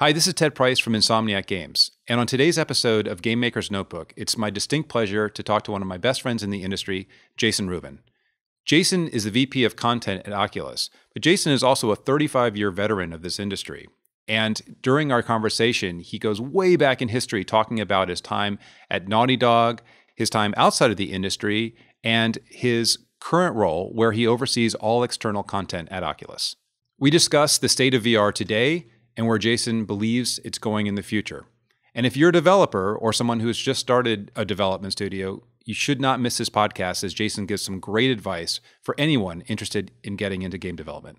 Hi, this is Ted Price from Insomniac Games, and on today's episode of Game Maker's Notebook, it's my distinct pleasure to talk to one of my best friends in the industry, Jason Rubin. Jason is the VP of Content at Oculus, but Jason is also a 35-year veteran of this industry. And during our conversation, he goes way back in history talking about his time at Naughty Dog, his time outside of the industry, and his current role where he oversees all external content at Oculus. We discuss the state of VR today and where Jason believes it's going in the future. And if you're a developer or someone who has just started a development studio, you should not miss this podcast as Jason gives some great advice for anyone interested in getting into game development.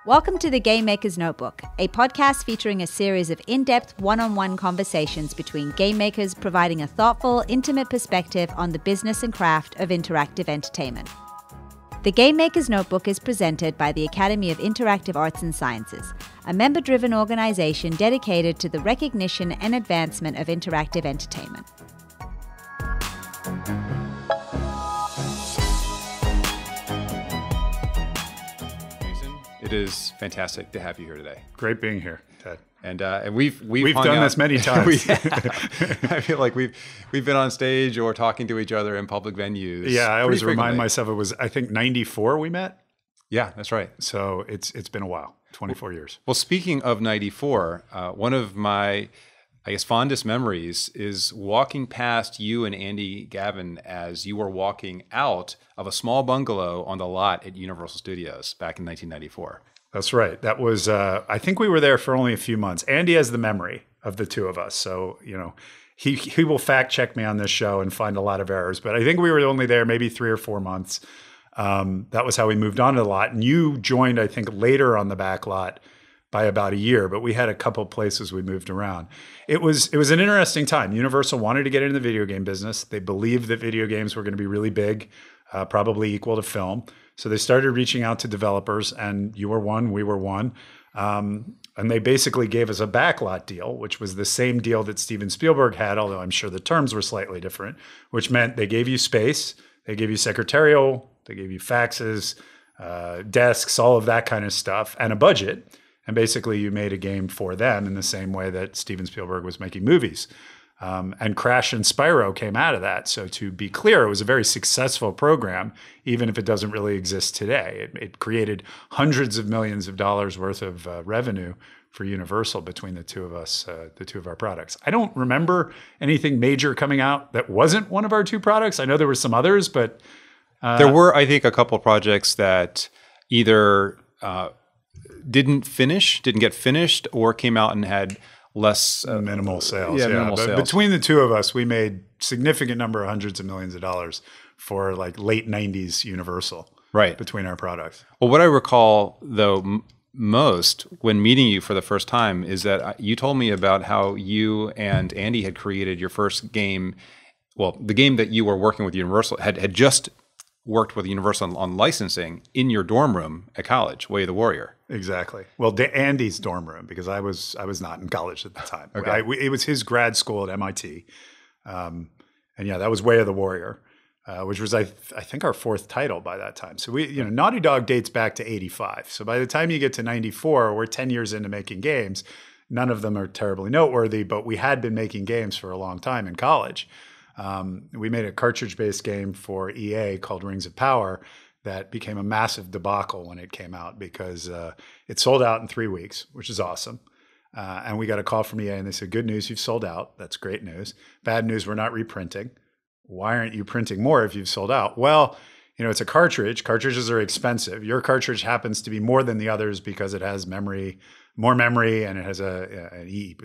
Welcome to the Game Maker's Notebook, a podcast featuring a series of in-depth one-on-one conversations between game makers providing a thoughtful, intimate perspective on the business and craft of interactive entertainment. The Game Maker's Notebook is presented by the Academy of Interactive Arts and Sciences, a member-driven organization dedicated to the recognition and advancement of interactive entertainment. It is fantastic to have you here today. Great being here, Ted. And we've done this many times. I feel like we've been on stage or talking to each other in public venues. Yeah, I always remind myself it was, I think, 94 we met. Yeah, that's right. So it's been a while, 24 years. Well, speaking of 94, one of my, I guess, fondest memories is walking past you and Andy Gavin as you were walking out of a small bungalow on the lot at Universal Studios back in 1994. That's right. That was, I think we were there for only a few months. Andy has the memory of the two of us. So, you know, he will fact check me on this show and find a lot of errors. But I think we were only there maybe 3 or 4 months. That was how we moved on to the lot. And you joined, I think, later on the back lot by about a year, but we had a couple places we moved around. It was an interesting time. Universal wanted to get into the video game business. They believed that video games were going to be really big, probably equal to film. So they started reaching out to developers, and you were one, we were one. And they basically gave us a backlot deal, which was the same deal that Steven Spielberg had, although I'm sure the terms were slightly different, which meant they gave you space, they gave you secretarial, they gave you faxes, desks, all of that kind of stuff, and a budget. And basically, you made a game for them in the same way that Steven Spielberg was making movies. And Crash and Spyro came out of that. So to be clear, it was a very successful program, even if it doesn't really exist today. It created hundreds of millions of dollars worth of revenue for Universal between the two of us, the two of our products. I don't remember anything major coming out that wasn't one of our two products. I know there were some others, but... there were, I think, a couple projects that either... didn't get finished, or came out and had less minimal sales. Yeah, minimal but sales. Between the two of us, we made significant number of hundreds of millions of dollars for like late 90s Universal. Right. Between our products. Well, what I recall though most when meeting you for the first time is that you told me about how you and Andy had created your first game. Well, the game that you were working with Universal had just worked with Universal on licensing in your dorm room at college, Way of the Warrior. Exactly. Well, Andy's dorm room, because I was not in college at the time. Okay. It was his grad school at MIT. And yeah, that was Way of the Warrior, which was, I think, our 4th title by that time. So Naughty Dog dates back to 85. So by the time you get to 94, we're 10 years into making games. None of them are terribly noteworthy, but we had been making games for a long time in college. We made a cartridge-based game for EA called Rings of Power that became a massive debacle when it came out because it sold out in 3 weeks, which is awesome. And we got a call from EA and they said, good news, you've sold out. That's great news. Bad news, we're not reprinting. Why aren't you printing more if you've sold out? Well, it's a cartridge. Cartridges are expensive. Your cartridge happens to be more than the others because it has more memory, and it has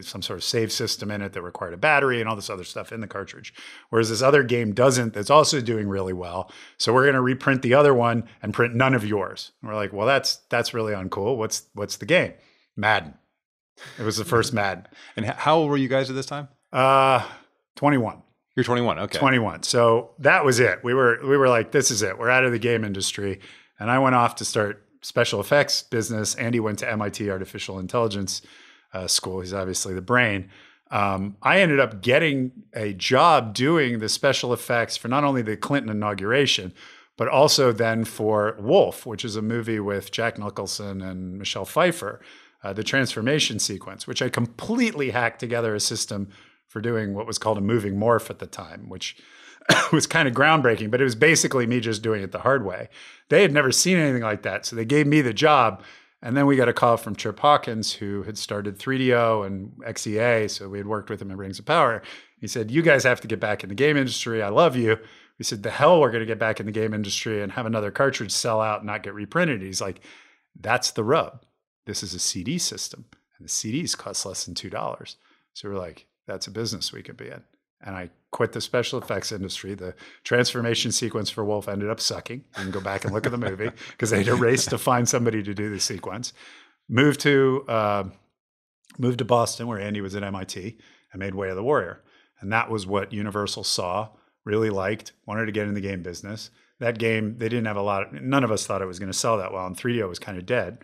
some sort of save system in it that required a battery and all this other stuff in the cartridge. Whereas this other game doesn't, that's also doing really well. So we're going to reprint the other one and print none of yours. And we're like, well, that's really uncool. What's the game? Madden. It was the first Madden. And how old were you guys at this time? 21. You're 21. Okay. 21. So that was it. We were like, this is it. We're out of the game industry. And I went off to start special effects business. Andy went to MIT Artificial Intelligence School. He's obviously the brain. I ended up getting a job doing the special effects for not only the Clinton inauguration, but also then for Wolf, which is a movie with Jack Nicholson and Michelle Pfeiffer, the transformation sequence, which I completely hacked together a system for doing what was called a moving morph at the time, which was kind of groundbreaking, but it was basically me just doing it the hard way. They had never seen anything like that, so they gave me the job. And then we got a call from Trip Hawkins, who had started 3DO and XEA, so we had worked with him in Rings of Power. He said, you guys have to get back in the game industry. I love you. We said, the hell we're going to get back in the game industry and have another cartridge sell out and not get reprinted. He's like, that's the rub. This is a CD system, and the CDs cost less than $2. So we're like, that's a business we could be in. And I quit the special effects industry. The transformation sequence for Wolf ended up sucking. You can go back and look at the movie because they had to race to find somebody to do the sequence. Moved to Boston, where Andy was at MIT, and made Way of the Warrior. And that was what Universal saw, really liked, wanted to get in the game business. That game, they didn't have none of us thought it was going to sell that well, and 3DO was kind of dead.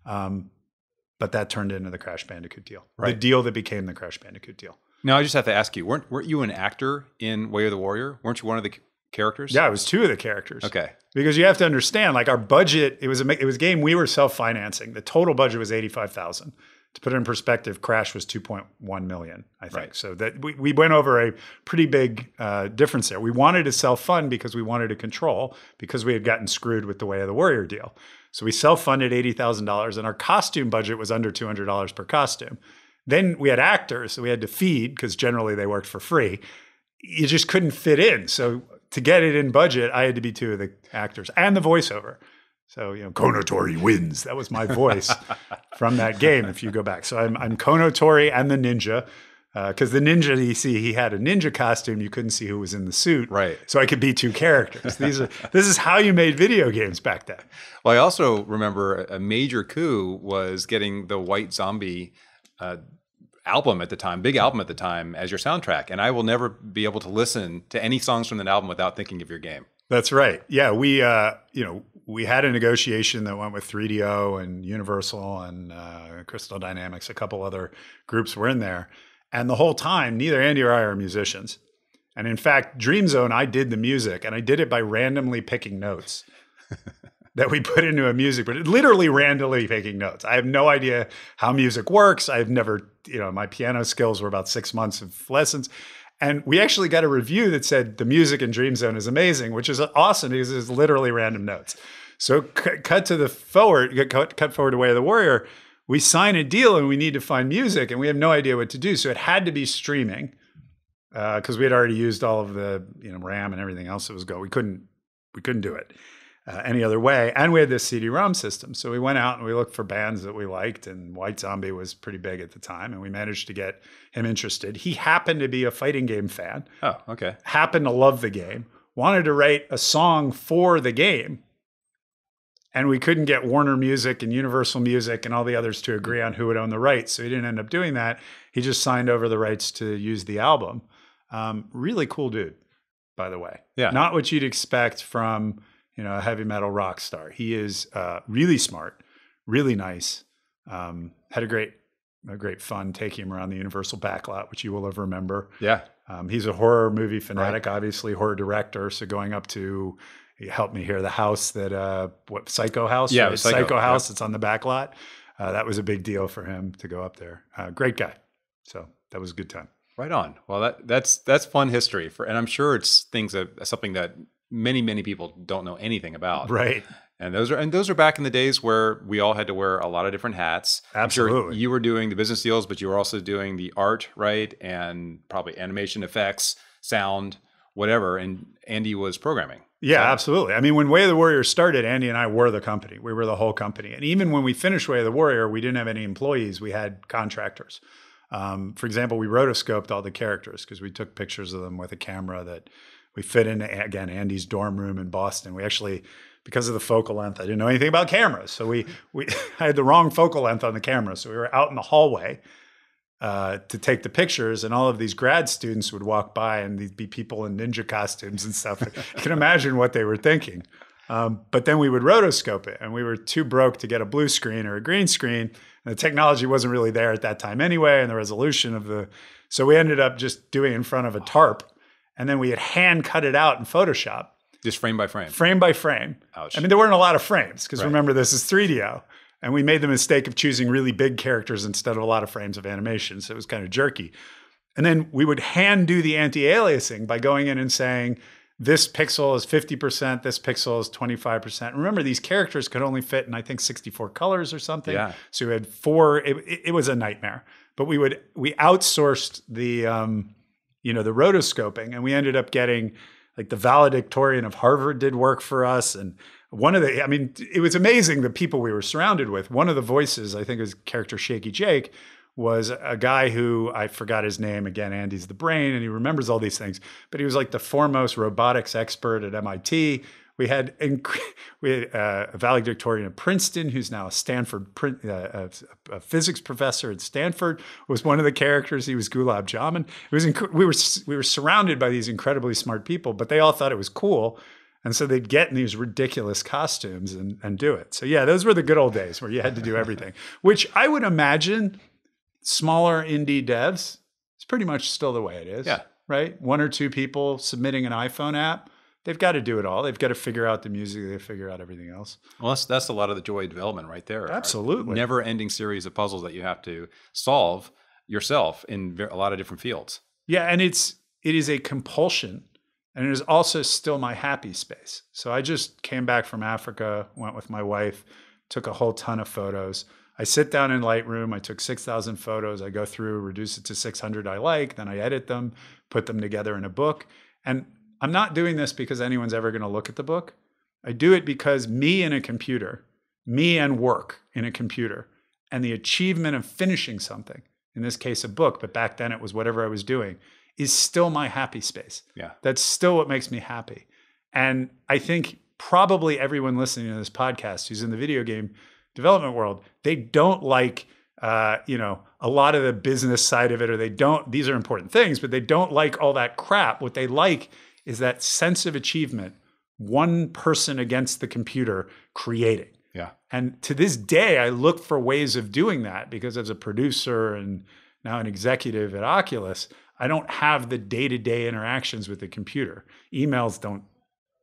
But that turned into the Crash Bandicoot deal, right. The deal that became the Crash Bandicoot deal. Now, I just have to ask you, weren't you an actor in Way of the Warrior? Weren't you one of the characters? Yeah, I was two of the characters. Okay. Because you have to understand, like our budget, it was a game we were self-financing. The total budget was $85,000. To put it in perspective, Crash was $2.1 million, I think. Right. So that we went over a pretty big difference there. We wanted to self-fund because we wanted to control, because we had gotten screwed with the Way of the Warrior deal. So we self-funded $80,000, and our costume budget was under $200 per costume. Then we had actors that we had to feed because generally they worked for free. You just couldn't fit in. So to get it in budget, I had to be two of the actors and the voiceover. So, Konotori wins. That was my voice from that game, if you go back. So I'm Konotori and the ninja, because the ninja, you see, he had a ninja costume. You couldn't see who was in the suit. Right. So I could be two characters. This is how you made video games back then. Well, I also remember a major coup was getting the White Zombie album at the time, big album at the time, as your soundtrack. And I will never be able to listen to any songs from that album without thinking of your game. That's right. Yeah, we had a negotiation that went with 3DO and Universal and Crystal Dynamics. A couple other groups were in there. And the whole time, neither Andy or I are musicians. And in fact, Dream Zone, I did the music, and I did it by randomly picking notes that we put into a music, but literally randomly picking notes. I have no idea how music works. I've never, my piano skills were about 6 months of lessons. And we actually got a review that said the music in Dream Zone is amazing, which is awesome because it's literally random notes. So cut forward to Way of the Warrior. We sign a deal and we need to find music and we have no idea what to do. So it had to be streaming because we had already used all of the RAM and everything else that was going. We couldn't do it any other way. And we had this CD-ROM system. So we went out and we looked for bands that we liked, and White Zombie was pretty big at the time, and we managed to get him interested. He happened to be a fighting game fan. Oh, okay. Happened to love the game, wanted to write a song for the game, and we couldn't get Warner Music and Universal Music and all the others to agree on who would own the rights. So he didn't end up doing that. He just signed over the rights to use the album. Really cool dude, by the way. Yeah. Not what you'd expect from a heavy metal rock star. He is really smart, really nice. Had a great fun taking him around the Universal backlot, which you will have remember. Yeah. He's a horror movie fanatic, right. Obviously horror director. So going up to, he helped me hear the house that, Psycho House? Yeah, right? Psycho House. It's on the backlot. That was a big deal for him to go up there. Great guy. So that was a good time. Right on. Well, that's fun history and I'm sure it's something that many people don't know anything about. Right. And those are back in the days where we all had to wear a lot of different hats. Absolutely. I'm sure you were doing the business deals, but you were also doing the art, right? And probably animation effects, sound, whatever. And Andy was programming. Yeah, absolutely. I mean, when Way of the Warrior started, Andy and I were the company. We were the whole company. And even when we finished Way of the Warrior, we didn't have any employees. We had contractors. For example, we rotoscoped all the characters because we took pictures of them with a camera that we fit in, again, Andy's dorm room in Boston. We actually, because of the focal length, I didn't know anything about cameras. So I had the wrong focal length on the camera. So we were out in the hallway to take the pictures, and all of these grad students would walk by, and there'd be people in ninja costumes and stuff. You can imagine what they were thinking. But then we would rotoscope it, and we were too broke to get a blue screen or a green screen. And the technology wasn't really there at that time anyway, and the resolution so we ended up just doing it in front of a tarp. And then we had hand cut it out in Photoshop. Just frame by frame. Frame by frame. Ouch. I mean, there weren't a lot of frames because Right. remember, this is 3DO. And we made the mistake of choosing really big characters instead of a lot of frames of animation. So it was kind of jerky. And then we would hand do the anti-aliasing by going in and saying, this pixel is 50%, this pixel is 25%. Remember, these characters could only fit in, I think, 64 colors or something. Yeah. So we had 4, it was a nightmare. But we outsourced the, the rotoscoping, and we ended up getting like the valedictorian of Harvard did work for us. And it was amazing the people we were surrounded with. One of the voices, I think his character Shaky Jake, was a guy who I forgot his name. Again, Andy's the brain and he remembers all these things, but he was like the foremost robotics expert at MIT. We had a valedictorian at Princeton, who's now a Stanford a physics professor at Stanford, was one of the characters. He was Gulab Jamun. We were surrounded by these incredibly smart people, but they all thought it was cool. And so they'd get in these ridiculous costumes and do it. So yeah, those were the good old days where you had to do everything, which I would imagine smaller indie devs, it's pretty much still the way it is. Yeah. Right? 1 or 2 people submitting an iPhone app. They've got to do it all. They've got to figure out the music. They figure out everything else. Well, that's a lot of the joy of development right there. Absolutely. Never-ending series of puzzles that you have to solve yourself in a lot of different fields. Yeah, and it is a compulsion, and it is also still my happy space. So I just came back from Africa, went with my wife, took a whole ton of photos. I sit down in Lightroom. I took 6,000 photos. I go through, reduce it to 600 I like, then I edit them, put them together in a book. And I'm not doing this because anyone's ever going to look at the book. I do it because me and work in a computer, and the achievement of finishing something, in this case a book, but back then it was whatever I was doing, is still my happy space. Yeah. That's still what makes me happy. And I think probably everyone listening to this podcast who's in the video game development world, they don't like a lot of the business side of it, or these are important things, but they don't like all that crap. What they like is that sense of achievement, one person against the computer creating. Yeah. And to this day, I look for ways of doing that because as a producer and now an executive at Oculus, I don't have the day-to-day interactions with the computer. Emails don't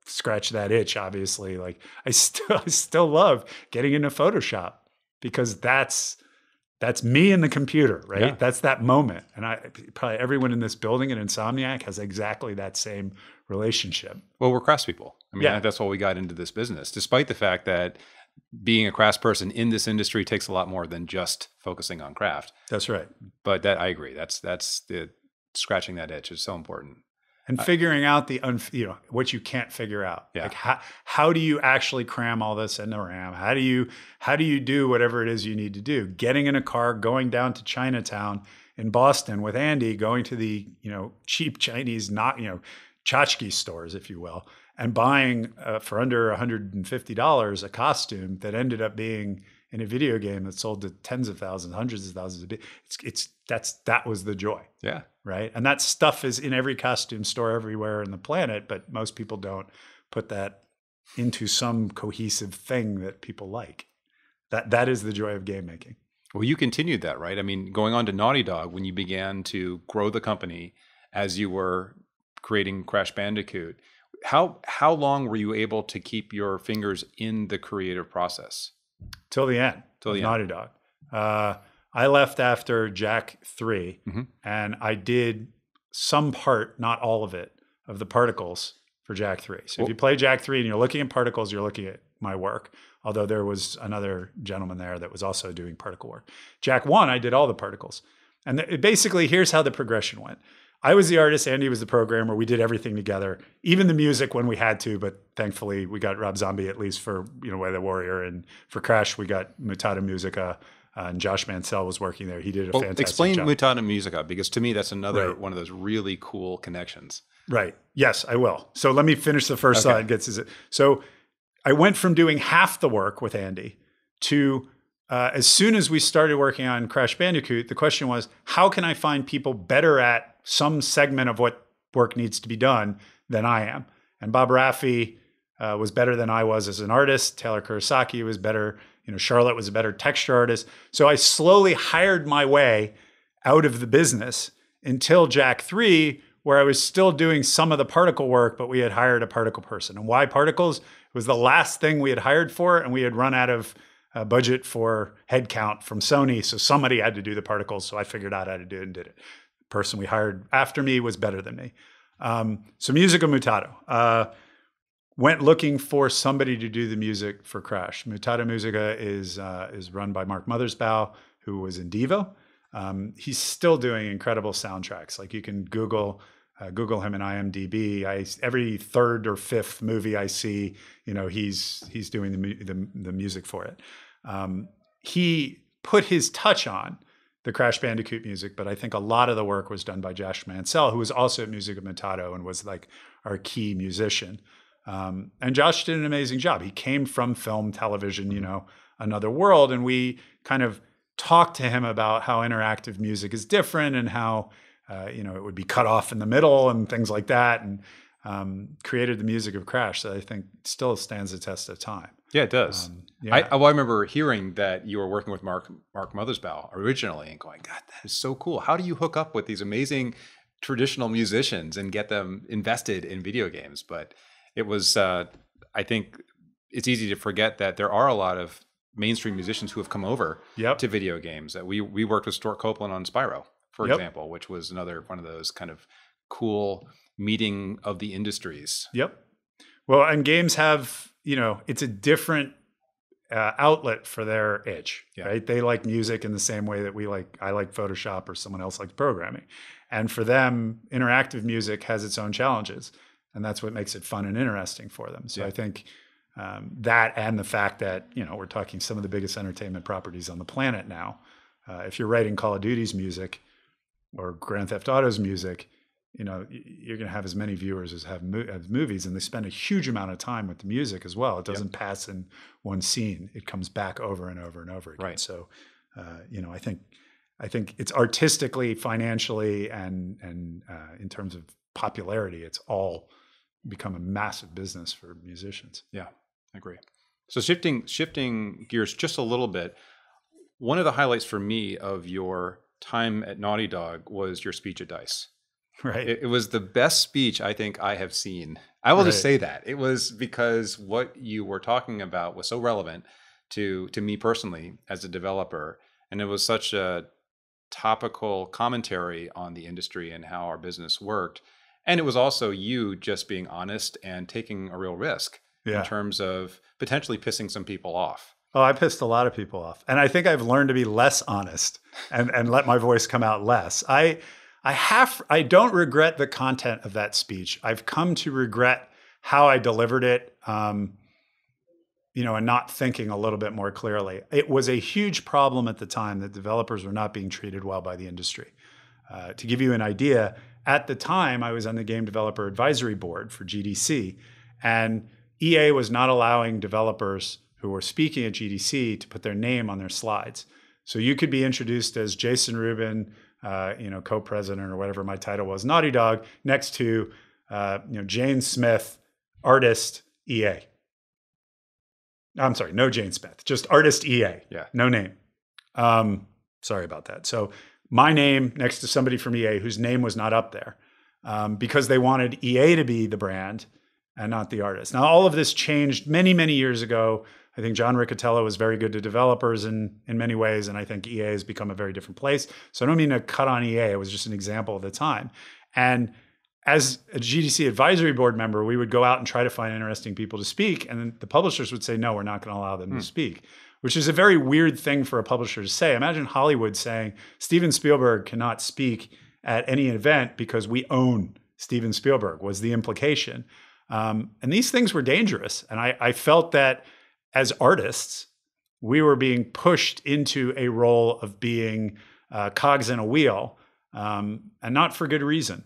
scratch that itch, obviously. Like I still love getting into Photoshop because that's me and the computer, right? Yeah. That's that moment. And probably everyone in this building at Insomniac has exactly that same relationship. Well, we're craftspeople. I mean, Yeah. that's why we got into this business, despite the fact that being a craftsperson in this industry takes a lot more than just focusing on craft. That's right. But I agree. That's the scratching that itch is so important. And figuring out the what you can't figure out. Yeah. Like how do you actually cram all this into RAM? How do you do whatever it is you need to do? Getting in a car, going down to Chinatown in Boston with Andy, going to the cheap Chinese tchotchke stores, if you will, and buying for under $150 a costume that ended up being in a video game that sold to tens of thousands, hundreds of thousands of people. That was the joy. Yeah. Right. And that stuff is in every costume store everywhere in the planet, but most people don't put that into some cohesive thing that people like. That is the joy of game making. Well, you continued that, right? I mean, going on to Naughty Dog, when you began to grow the company as you were creating Crash Bandicoot, how long were you able to keep your fingers in the creative process? Till the end. Till the end. Naughty Dog. I left after Jak 3, Mm-hmm. and I did some part, not all of it, of the particles for Jak 3. So if you play Jak 3 and you're looking at particles, you're looking at my work, although there was another gentleman there that was also doing particle work. Jak 1, I did all the particles. And basically, here's how the progression went. I was the artist, Andy was the programmer. We did everything together, even the music when we had to, but thankfully we got Rob Zombie at least for Way the Warrior, and for Crash we got Mutata Musica, and Josh Mansell was working there. He did a fantastic explain job. Mutata Musica, because to me that's another Right. one of those really cool connections. Right. Yes, I will. So let me finish the first slide. So I went from doing half the work with Andy to as soon as we started working on Crash Bandicoot, the question was, how can I find people better at some segment of what work needs to be done than I am? And Bob Raffi was better than I was as an artist. Taylor Kurosaki was better. Charlotte was a better texture artist. So I slowly hired my way out of the business until Jak 3, where I was still doing some of the particle work, but we had hired a particle person. And why particles? It was the last thing we had hired for, and we had run out of budget for headcount from Sony. So somebody had to do the particles. So I figured out how to do it and did it. The person we hired after me was better than me. So Musica Mutato. Went looking for somebody to do the music for Crash. Mutato Musica is run by Mark Mothersbaugh, who was in Devo. He's still doing incredible soundtracks. Like you can Google him in IMDb. Every third or fifth movie I see, he's doing the music for it. He put his touch on the Crash Bandicoot music, but I think a lot of the work was done by Josh Mansell, who was also at Musica Mutato and was like our key musician. And Josh did an amazing job. He came from film, television, another world. And we kind of talked to him about how interactive music is different and how, it would be cut off in the middle and things like that. And created the music of Crash that I think still stands the test of time. Yeah, it does. I remember hearing that you were working with Mark Mothersbaugh originally and going, God, that is so cool. How do you hook up with these amazing traditional musicians and get them invested in video games? But it was, I think it's easy to forget that there are a lot of mainstream musicians who have come over to video games. We worked with Stuart Copeland on Spyro, for example, which was another one of those kind of cool meeting of the industries. Yep. Well, and games have, it's a different outlet for their itch, right? They like music in the same way that I like Photoshop or someone else likes programming. And for them, interactive music has its own challenges. And that's what makes it fun and interesting for them. So I think that and the fact that, we're talking some of the biggest entertainment properties on the planet now. If you're writing Call of Duty's music or Grand Theft Auto's music, you're going to have as many viewers as have movies, and they spend a huge amount of time with the music as well. It doesn't pass in one scene; it comes back over and over and over again. Right. So, I think it's artistically, financially, and in terms of popularity, it's all become a massive business for musicians. Yeah, I agree. So shifting gears just a little bit, one of the highlights for me of your time at Naughty Dog was your speech at DICE. Right. It was the best speech I think I have seen. I will just say that. It was because what you were talking about was so relevant to me personally as a developer. And it was such a topical commentary on the industry and how our business worked. And it was also you just being honest and taking a real risk in terms of potentially pissing some people off. Oh, I pissed a lot of people off. And I think I've learned to be less honest and let my voice come out less. I don't regret the content of that speech. I've come to regret how I delivered it, and not thinking a little bit more clearly. It was a huge problem at the time that developers were not being treated well by the industry. To give you an idea, at the time, I was on the Game Developer Advisory Board for GDC, and EA was not allowing developers who were speaking at GDC to put their name on their slides. So you could be introduced as Jason Rubin, co-president or whatever my title was, Naughty Dog, next to, Jane Smith, artist, EA. I'm sorry, no Jane Smith, just artist EA. Yeah. No name. Sorry about that. So my name next to somebody from EA whose name was not up there because they wanted EA to be the brand and not the artist. Now, all of this changed many, many years ago. I think John Riccatello was very good to developers in many ways, and I think EA has become a very different place. So I don't mean to cut on EA. It was just an example of the time. And as a GDC advisory board member, we would go out and try to find interesting people to speak, and then the publishers would say, no, we're not going to allow them to speak, which is a very weird thing for a publisher to say. Imagine Hollywood saying, Steven Spielberg cannot speak at any event because we own Steven Spielberg, was the implication. And these things were dangerous. And I felt that as artists, we were being pushed into a role of being cogs in a wheel, and not for good reason.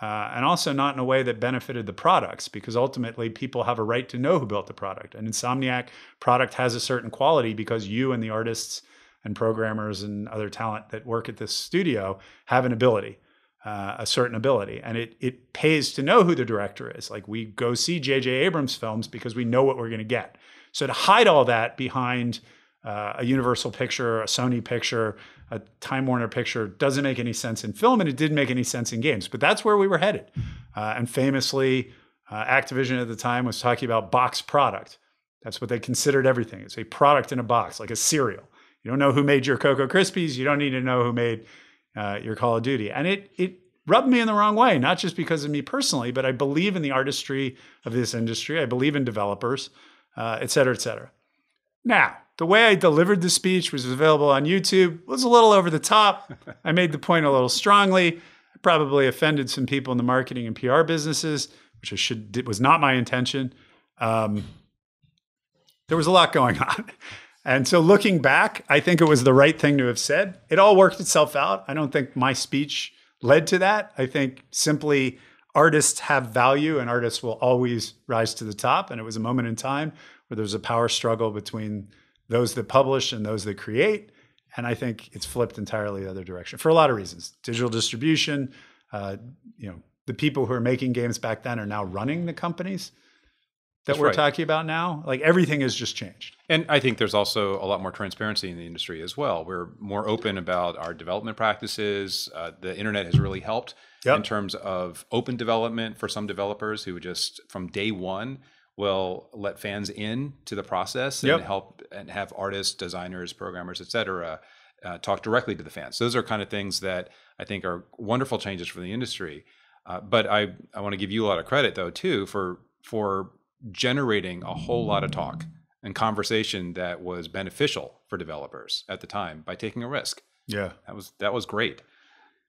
And also not in a way that benefited the products, because ultimately people have a right to know who built the product. An Insomniac product has a certain quality because you and the artists and programmers and other talent that work at this studio have an ability, a certain ability. And it pays to know who the director is. Like, we go see J.J. Abrams films because we know what we're going to get. So to hide all that behind a Universal picture, a Sony picture, a Time Warner picture doesn't make any sense in film, and it didn't make any sense in games. But that's where we were headed. And famously, Activision at the time was talking about box product. That's what they considered everything. It's a product in a box, like a cereal. You don't know who made your Cocoa Krispies. You don't need to know who made your Call of Duty. And it rubbed me in the wrong way, not just because of me personally, but I believe in the artistry of this industry. I believe in developers, et cetera, et cetera. Now, the way I delivered the speech, which was available on YouTube, was a little over the top. I made the point a little strongly. I probably offended some people in the marketing and PR businesses, which it was not my intention. There was a lot going on. And so looking back, I think it was the right thing to have said. It all worked itself out. I don't think my speech led to that. I think simply artists have value and artists will always rise to the top. And it was a moment in time where there was a power struggle between those that publish and those that create. And I think it's flipped entirely the other direction for a lot of reasons. Digital distribution, the people who are making games back then are now running the companies that we're talking about now. Like everything has just changed. And I think there's also a lot more transparency in the industry as well. We're more open about our development practices. The internet has really helped in terms of open development for some developers who just from day one will let fans in to the process and help and have artists, designers, programmers, et cetera, talk directly to the fans. Those are kind of things that I think are wonderful changes for the industry. But I want to give you a lot of credit though too for generating a whole lot of talk and conversation that was beneficial for developers at the time by taking a risk. Yeah, that was great.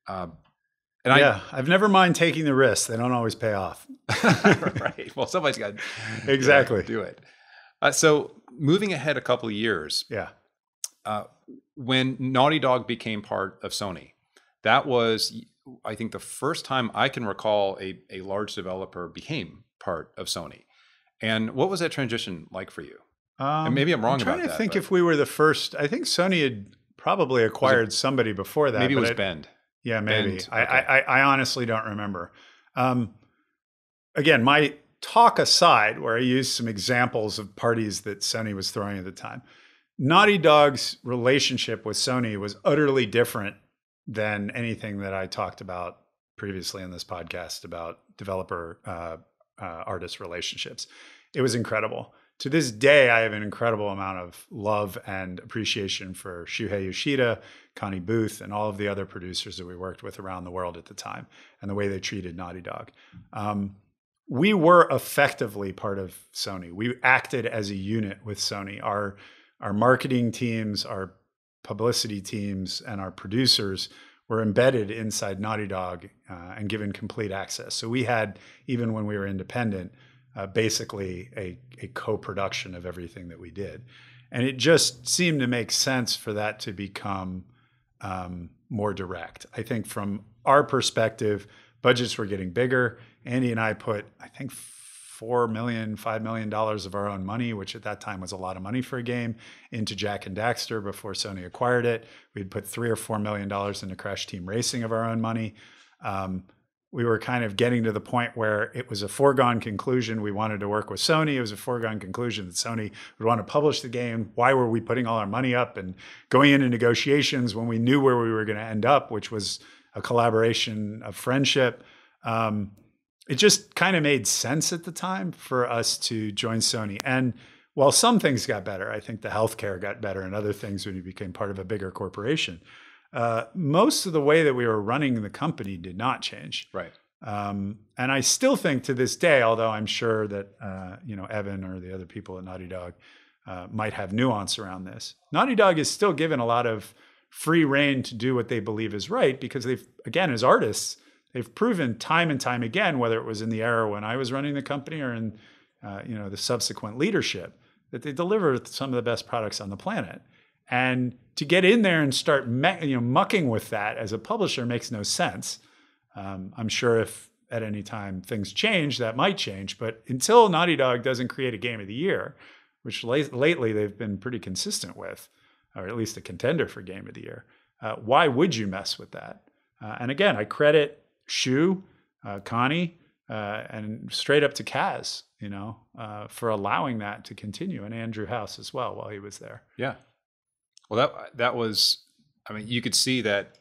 I've never mind taking the risks. They don't always pay off. Right. Well, somebody's got to do it. So moving ahead a couple of years. Yeah. When Naughty Dog became part of Sony, that was, I think, the first time I can recall a large developer became part of Sony. And what was that transition like for you? And maybe I'm wrong about that. I'm trying to think if we were the first. I think Sony had probably acquired somebody before that. Maybe it was Bend. Yeah, maybe. Bend. I honestly don't remember. Again, my talk aside, where I used some examples of parties that Sony was throwing at the time, Naughty Dog's relationship with Sony was utterly different than anything that I talked about previously in this podcast about developer artist relationships. It was incredible. To this day, I have an incredible amount of love and appreciation for Shuhei Yoshida, Connie Booth, and all of the other producers that we worked with around the world at the time and the way they treated Naughty Dog. We were effectively part of Sony. We acted as a unit with Sony. Our marketing teams, our publicity teams, and our producers were embedded inside Naughty Dog and given complete access. So we had, even when we were independent, basically a co-production of everything that we did. And it just seemed to make sense for that to become more direct. I think from our perspective, budgets were getting bigger. Andy and I put, I think, $4 million, $5 million of our own money, which at that time was a lot of money for a game, into Jak and Daxter before Sony acquired it. We'd put $3 or $4 million into Crash Team Racing of our own money. We were kind of getting to the point where it was a foregone conclusion. We wanted to work with Sony. It was a foregone conclusion that Sony would want to publish the game. Why were we putting all our money up and going into negotiations when we knew where we were going to end up, which was a collaboration of friendship? It just kind of made sense at the time for us to join Sony. And while some things got better, I think the healthcare got better and other things when you became part of a bigger corporation. Most of the way that we were running the company did not change. Right. And I still think to this day, although I'm sure that, Evan or the other people at Naughty Dog might have nuance around this, Naughty Dog is still given a lot of free rein to do what they believe is right because they've, again, as artists, they've proven time and time again, whether it was in the era when I was running the company or in, the subsequent leadership, that they deliver some of the best products on the planet. And to get in there and start mucking with that as a publisher makes no sense. I'm sure if at any time things change, that might change. But until Naughty Dog doesn't create a game of the year, which lately they've been pretty consistent with, or at least a contender for game of the year, why would you mess with that? And again, I credit Shu, Connie, and straight up to Kaz, for allowing that to continue, and Andrew House as well while he was there. Yeah. Well, that was, I mean, you could see that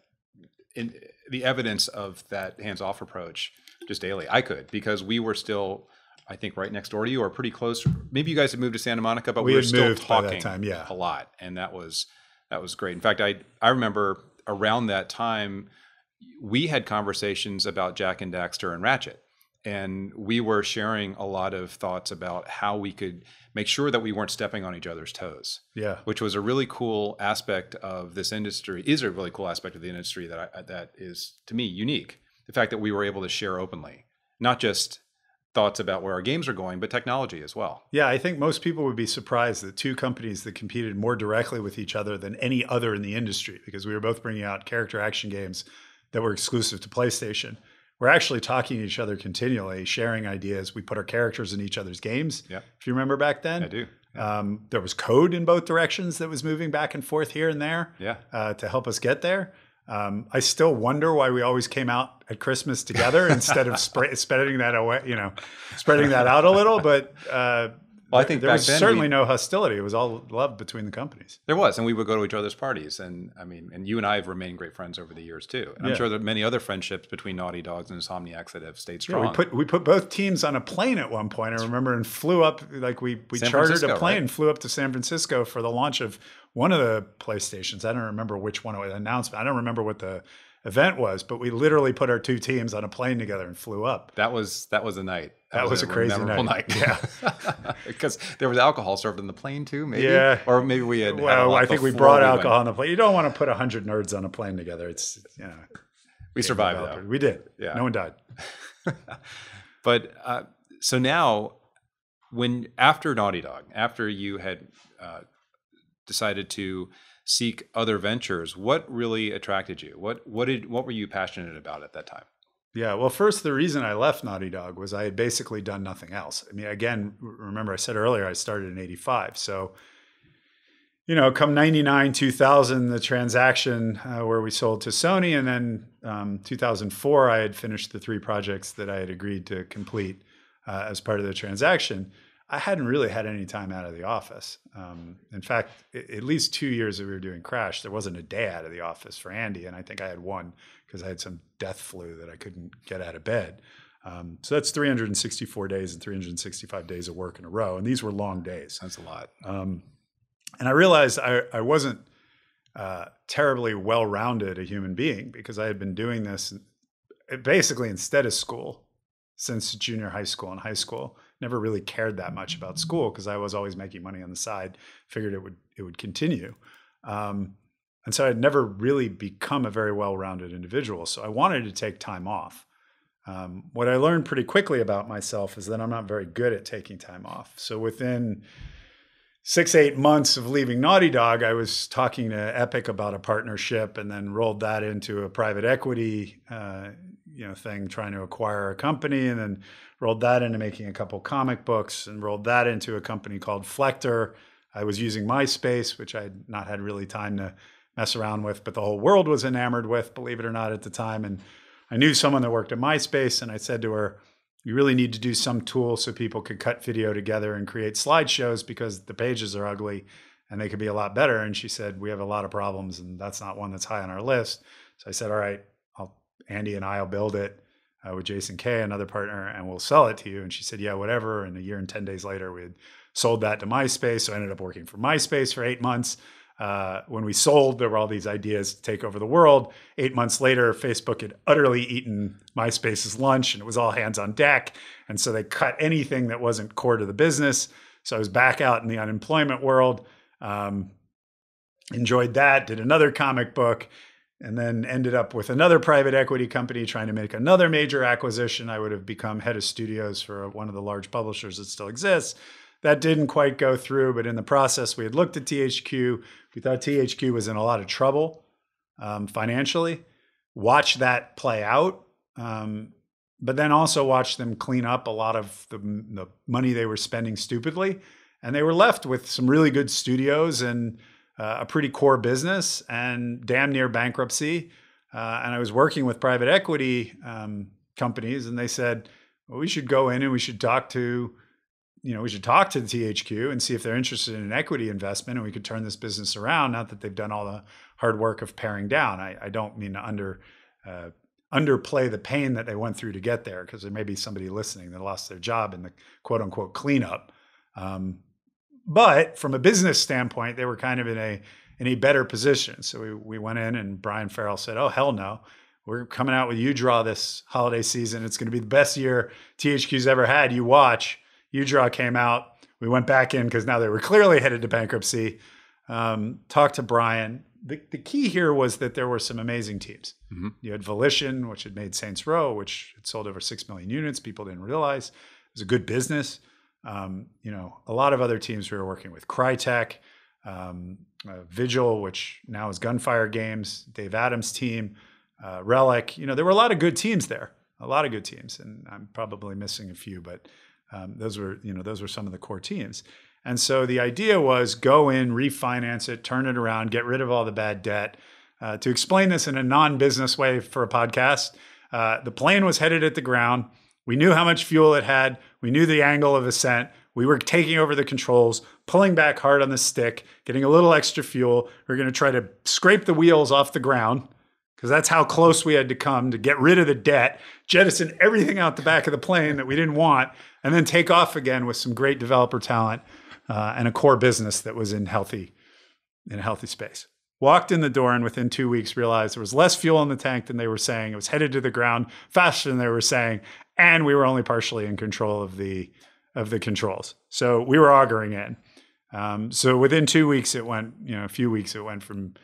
in the evidence of that hands-off approach just daily. I could, because we were still, I think, right next door to you or pretty close. Maybe you guys had moved to Santa Monica, but we were still talking a lot. And that was great. In fact, I remember around that time, we had conversations about Jak and Daxter and Ratchet. And we were sharing a lot of thoughts about how we could make sure that we weren't stepping on each other's toes. Yeah. Which was a really cool aspect of this industry, is a really cool aspect of the industry that is, to me, unique. The fact that we were able to share openly, not just thoughts about where our games are going, but technology as well. Yeah, I think most people would be surprised that two companies that competed more directly with each other than any other in the industry, because we were both bringing out character action games that were exclusive to PlayStation. We're actually talking to each other continually, sharing ideas. We put our characters in each other's games. Yeah. If you remember back then. I do. Yeah. There was code in both directions that was moving back and forth here and there to help us get there. I still wonder why we always came out at Christmas together instead of spreading that away, spreading that out a little. But well, I think there was certainly no hostility. It was all love between the companies. There was, and we would go to each other's parties. And I mean, and you and I have remained great friends over the years too. And I'm sure there are many other friendships between Naughty Dogs and Insomniacs that have stayed strong. Yeah, we put both teams on a plane at one point, I remember, and flew up, like we chartered a plane, right? Flew up to San Francisco for the launch of one of the PlayStations. I don't remember which one it was announced. I don't remember what the event was, but we literally put our two teams on a plane together and flew up. That was a night. That was a crazy night. Yeah, because there was alcohol served in the plane too. Maybe, or maybe we had. Well, I think we brought alcohol on the plane. You don't want to put 100 nerds on a plane together. It's we survived though. We did. Yeah, no one died. But so now, after Naughty Dog, after you had decided to seek other ventures, what really attracted you? What were you passionate about at that time? Yeah, well, first, the reason I left Naughty Dog was I had basically done nothing else. I mean, again, remember I said earlier, I started in 85. So, come 99, 2000, the transaction where we sold to Sony, and then 2004, I had finished the 3 projects that I had agreed to complete as part of the transaction. I hadn't really had any time out of the office. In fact, at least 2 years that we were doing Crash, there wasn't a day out of the office for Andy, and I think I had one because I had some death flu that I couldn't get out of bed. So that's 364 days and 365 days of work in a row, and these were long days. That's a lot. And I realized I wasn't terribly well-rounded a human being because I had been doing this basically instead of school since junior high school and high school. Never really cared that much about school because I was always making money on the side. Figured it would continue, and so I'd never really become a very well-rounded individual. So I wanted to take time off. What I learned pretty quickly about myself is that I'm not very good at taking time off. So within 6-8 months of leaving Naughty Dog, I was talking to Epic about a partnership, and then rolled that into a private equity thing, trying to acquire a company, and then rolled that into making a couple comic books, and rolled that into a company called Flector. I was using MySpace, which I had not had really time to mess around with, but the whole world was enamored with, believe it or not, at the time. And I knew someone that worked at MySpace, and I said to her, you really need to do some tool so people could cut video together and create slideshows because the pages are ugly and they could be a lot better. And she said, we have a lot of problems, and that's not one that's high on our list. So I said, all right, Andy and I'll build it with Jason Kay, another partner, and we'll sell it to you. And she said, yeah, whatever. And a year and 10 days later, we had sold that to MySpace. So I ended up working for MySpace for 8 months. When we sold, there were all these ideas to take over the world. 8 months later, Facebook had utterly eaten MySpace's lunch, and it was all hands on deck. And so they cut anything that wasn't core to the business. So I was back out in the unemployment world, enjoyed that, did another comic book, and then ended up with another private equity company trying to make another major acquisition. I would have become head of studios for one of the large publishers that still exists. That didn't quite go through, but in the process, we had looked at THQ. We thought THQ was in a lot of trouble financially. Watched that play out, but then also watched them clean up a lot of the money they were spending stupidly. And they were left with some really good studios and a pretty core business and damn near bankruptcy. And I was working with private equity companies, and they said, well, we should go in and we should talk to we should talk to the THQ and see if they're interested in an equity investment and we could turn this business around. Not that they've done all the hard work of paring down. I don't mean to underplay the pain that they went through to get there, because there may be somebody listening that lost their job in the quote unquote cleanup. But from a business standpoint, they were kind of in a better position. So we went in and Brian Farrell said, "Oh, hell no. We're coming out with U-Draw this holiday season. It's going to be the best year THQ's ever had. You watch." U-Draw came out. We went back in because now they were clearly headed to bankruptcy. Talked to Brian. The key here was that there were some amazing teams. Mm-hmm. You had Volition, which had made Saints Row, which had sold over 6 million units. People didn't realize it was a good business. A lot of other teams we were working with. Crytek, Vigil, which now is Gunfire Games, Dave Adams' team, Relic. There were a lot of good teams there. A lot of good teams, and I'm probably missing a few, but those were some of the core teams. And so the idea was go in, refinance it, turn it around, get rid of all the bad debt. To explain this in a non-business way for a podcast, the plane was headed at the ground. We knew how much fuel it had. We knew the angle of ascent. We were taking over the controls, pulling back hard on the stick, getting a little extra fuel. We're going to try to scrape the wheels off the ground, because that's how close we had to come to get rid of the debt, jettison everything out the back of the plane that we didn't want, and then take off again with some great developer talent and a core business that was in a healthy space. Walked in the door and within 2 weeks realized there was less fuel in the tank than they were saying. It was headed to the ground faster than they were saying, and we were only partially in control of the controls. So we were auguring in. So within 2 weeks, it went, a few weeks, it went from,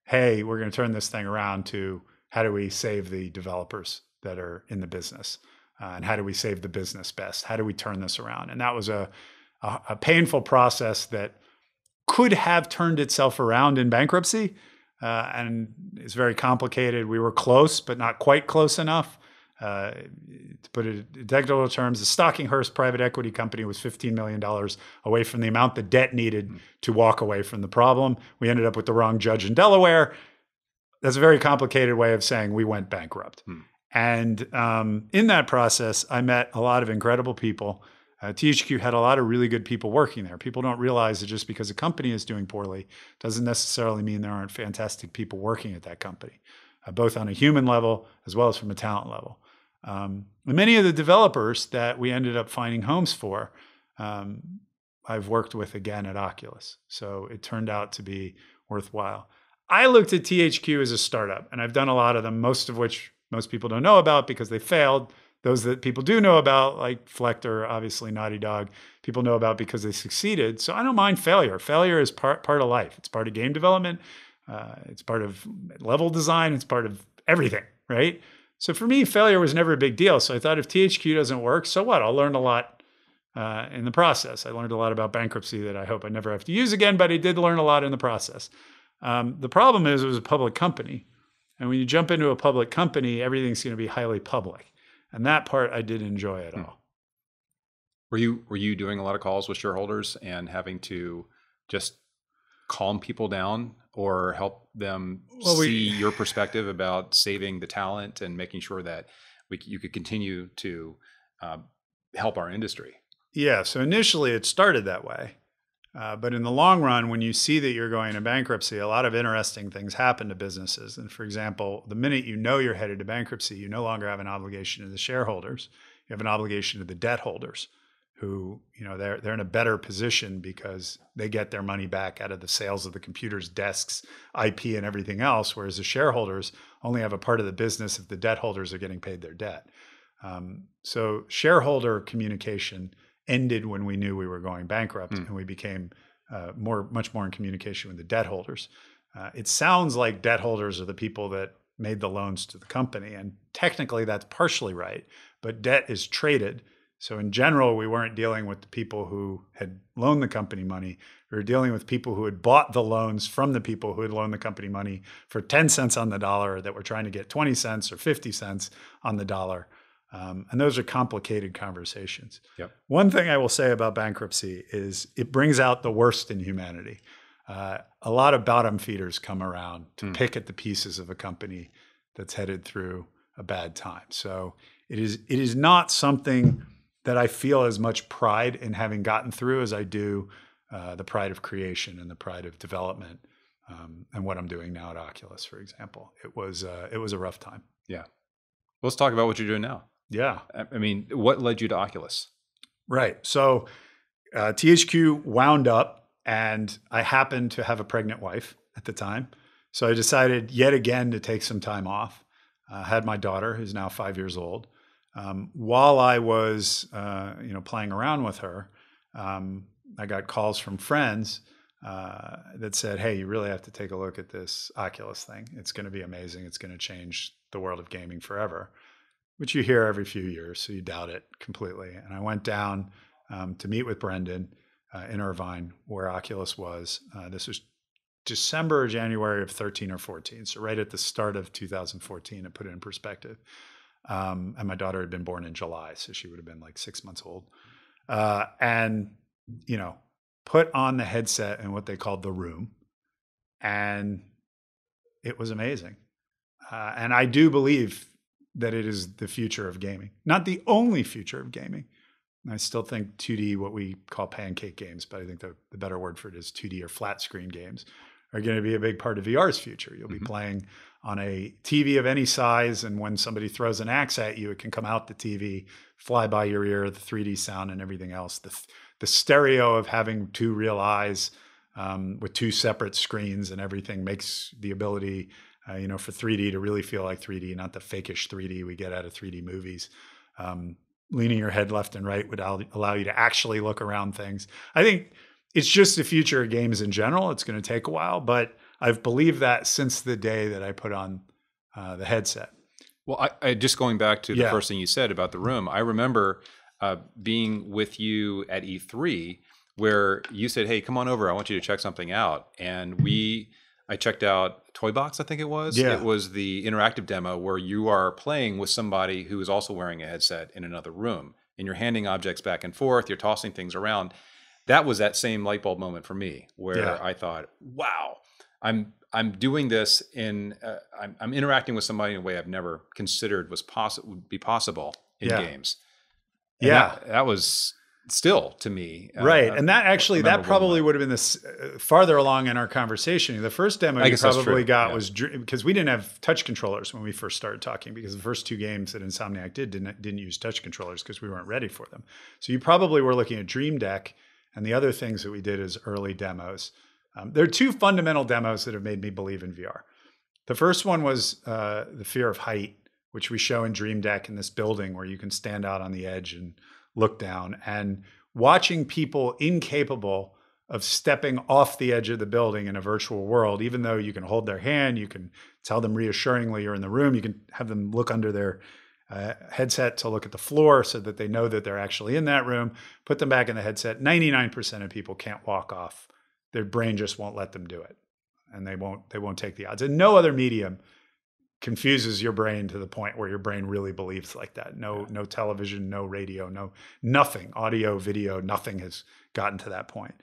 hey, we're going to turn this thing around, to how do we save the developers that are in the business? And how do we save the business best? How do we turn this around? And that was a painful process that could have turned itself around in bankruptcy. And it's very complicated. We were close, but not quite close enough. To put it in technical terms, the Stockinghurst private equity company was $15 million away from the amount the debt needed to walk away from the problem. We ended up with the wrong judge in Delaware. That's a very complicated way of saying we went bankrupt. And in that process, I met a lot of incredible people. THQ had a lot of really good people working there. People don't realize that just because a company is doing poorly doesn't necessarily mean there aren't fantastic people working at that company, both on a human level as well as from a talent level. And many of the developers that we ended up finding homes for, I've worked with again at Oculus. So it turned out to be worthwhile. I looked at THQ as a startup, and I've done a lot of them, most of which most people don't know about because they failed. Those that people do know about, like Flector, obviously Naughty Dog, people know about because they succeeded. So I don't mind failure. Failure is part of life. It's part of game development. It's part of level design. It's part of everything, right? So for me, failure was never a big deal. So I thought if THQ doesn't work, so what? I'll learn a lot in the process. I learned a lot about bankruptcy that I hope I never have to use again, but I did learn a lot in the process. The problem is it was a public company. And when you jump into a public company, everything's going to be highly public. And that part I did enjoy at all. Were you doing a lot of calls with shareholders and having to just calm people down or help them see your perspective about saving the talent and making sure that you could continue to help our industry? Yeah. So initially it started that way. But in the long run, when you see that you're going to bankruptcy, a lot of interesting things happen to businesses. And for example, the minute you know you're headed to bankruptcy, you no longer have an obligation to the shareholders. You have an obligation to the debt holders who, they're in a better position because they get their money back out of the sales of the computers, desks, IP, and everything else, whereas the shareholders only have a part of the business if the debt holders are getting paid their debt. So shareholder communication ended when we knew we were going bankrupt, and we became much more in communication with the debt holders. It sounds like debt holders are the people that made the loans to the company, and technically that's partially right, but debt is traded. So in general, we weren't dealing with the people who had loaned the company money. We were dealing with people who had bought the loans from the people who had loaned the company money for 10 cents on the dollar that were trying to get 20 cents or 50 cents on the dollar. And those are complicated conversations. Yep. One thing I will say about bankruptcy is it brings out the worst in humanity. A lot of bottom feeders come around to pick at the pieces of a company that's headed through a bad time. So it is not something that I feel as much pride in having gotten through as I do the pride of creation and the pride of development, and what I'm doing now at Oculus, for example. It was a rough time. Yeah. Let's talk about what you're doing now. Yeah. I mean, what led you to Oculus? Right. So THQ wound up, and I happened to have a pregnant wife at the time. So I decided yet again to take some time off. Had my daughter, who's now 5 years old. While I was, playing around with her, I got calls from friends that said, "Hey, you really have to take a look at this Oculus thing. It's going to be amazing. It's going to change the world of gaming forever," which you hear every few years, so you doubt it completely. And I went down to meet with Brendan in Irvine, where Oculus was. This was December or January of 13 or 14, so right at the start of 2014, to put it in perspective. And my daughter had been born in July, so she would have been like 6 months old. And, put on the headset in what they called the room, and it was amazing. And I do believe that it is the future of gaming. Not the only future of gaming. I still think 2D, what we call pancake games, but I think the better word for it is 2D or flat screen games, are going to be a big part of VR's future. You'll be playing on a TV of any size, and when somebody throws an axe at you, it can come out the TV, fly by your ear, the 3D sound and everything else. The stereo of having two real eyes with two separate screens and everything makes the ability, for 3D to really feel like 3D, not the fakish 3D we get out of 3D movies. Leaning your head left and right would allow you to actually look around things. I think it's just the future of games in general. It's going to take a while, but I've believed that since the day that I put on the headset. Well, I just going back to the first thing you said about the room, I remember being with you at E3 where you said, "Hey, come on over. I want you to check something out." And I checked out Toybox, I think it was. Yeah. It was the interactive demo where you are playing with somebody who is also wearing a headset in another room, and you're handing objects back and forth, you're tossing things around. That was that same light bulb moment for me where I thought, wow, I'm doing this I'm interacting with somebody in a way I've never considered would be possible in games. And that was still to me. Right. And that probably would have been this farther along in our conversation. The first demo you probably got was because we didn't have touch controllers when we first started talking, because the first two games that Insomniac didn't use touch controllers because we weren't ready for them. So you probably were looking at Dream Deck and the other things that we did as early demos. There are two fundamental demos that have made me believe in VR. The first one was the fear of height, which we show in Dream Deck in this building where you can stand out on the edge and look down, and watching people incapable of stepping off the edge of the building in a virtual world, even though you can hold their hand, you can tell them reassuringly you're in the room, you can have them look under their headset to look at the floor so that they know that they're actually in that room, put them back in the headset. 99% of people can't walk off. Their brain just won't let them do it. And they won't take the odds. And no other medium confuses your brain to the point where your brain really believes like that. No television, no radio, nothing, audio, video, nothing has gotten to that point.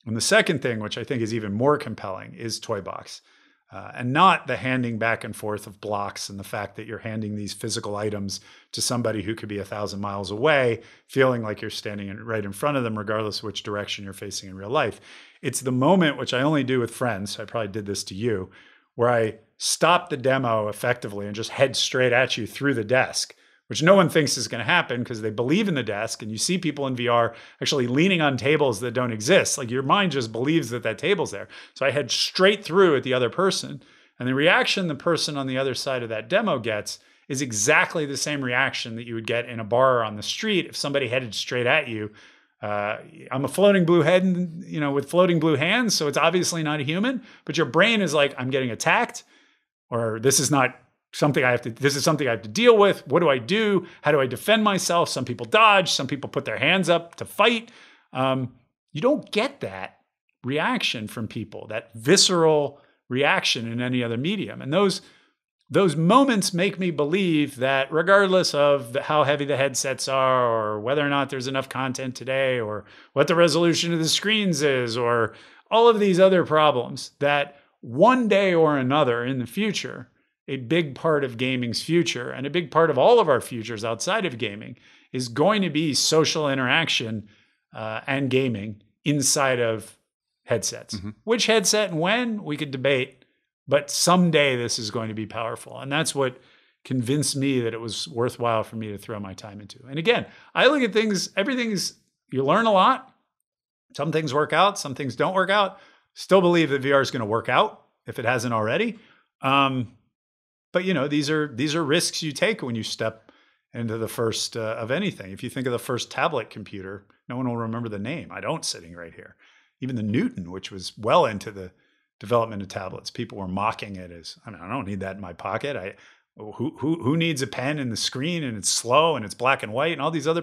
And the second thing, which I think is even more compelling, is Toybox. And not the handing back and forth of blocks and the fact that you're handing these physical items to somebody who could be 1,000 miles away, feeling like you're standing right in front of them, regardless of which direction you're facing in real life. It's the moment, which I only do with friends, I probably did this to you, where I stop the demo effectively and just head straight at you through the desk, which no one thinks is going to happen because they believe in the desk. And you see people in VR actually leaning on tables that don't exist. Like your mind just believes that table's there. So I head straight through at the other person. And the reaction the person on the other side of that demo gets is exactly the same reaction that you would get in a bar or on the street if somebody headed straight at you. I'm a floating blue head, with floating blue hands, so it's obviously not a human. But your brain is like, I'm getting attacked, or this is something I have to deal with. What do I do? How do I defend myself? Some people dodge. Some people put their hands up to fight. You don't get that reaction from people, that visceral reaction in any other medium. And those moments make me believe that regardless of how heavy the headsets are, or whether or not there's enough content today, or what the resolution of the screens is, or all of these other problems, that one day or another in the future, a big part of gaming's future and a big part of all of our futures outside of gaming is going to be social interaction and gaming inside of headsets. Which headset and when, we could debate, but someday this is going to be powerful. And that's what convinced me that it was worthwhile for me to throw my time into. And again, I look at things, you learn a lot. Some things work out, some things don't work out. Still believe that VR is going to work out if it hasn't already. But these are risks you take when you step into the first of anything. If you think of the first tablet computer, no one will remember the name. I don't, sitting right here. Even the Newton, which was well into the development of tablets, people were mocking it as, I don't need that in my pocket. Who needs a pen and the screen and it's slow and it's black and white and all these other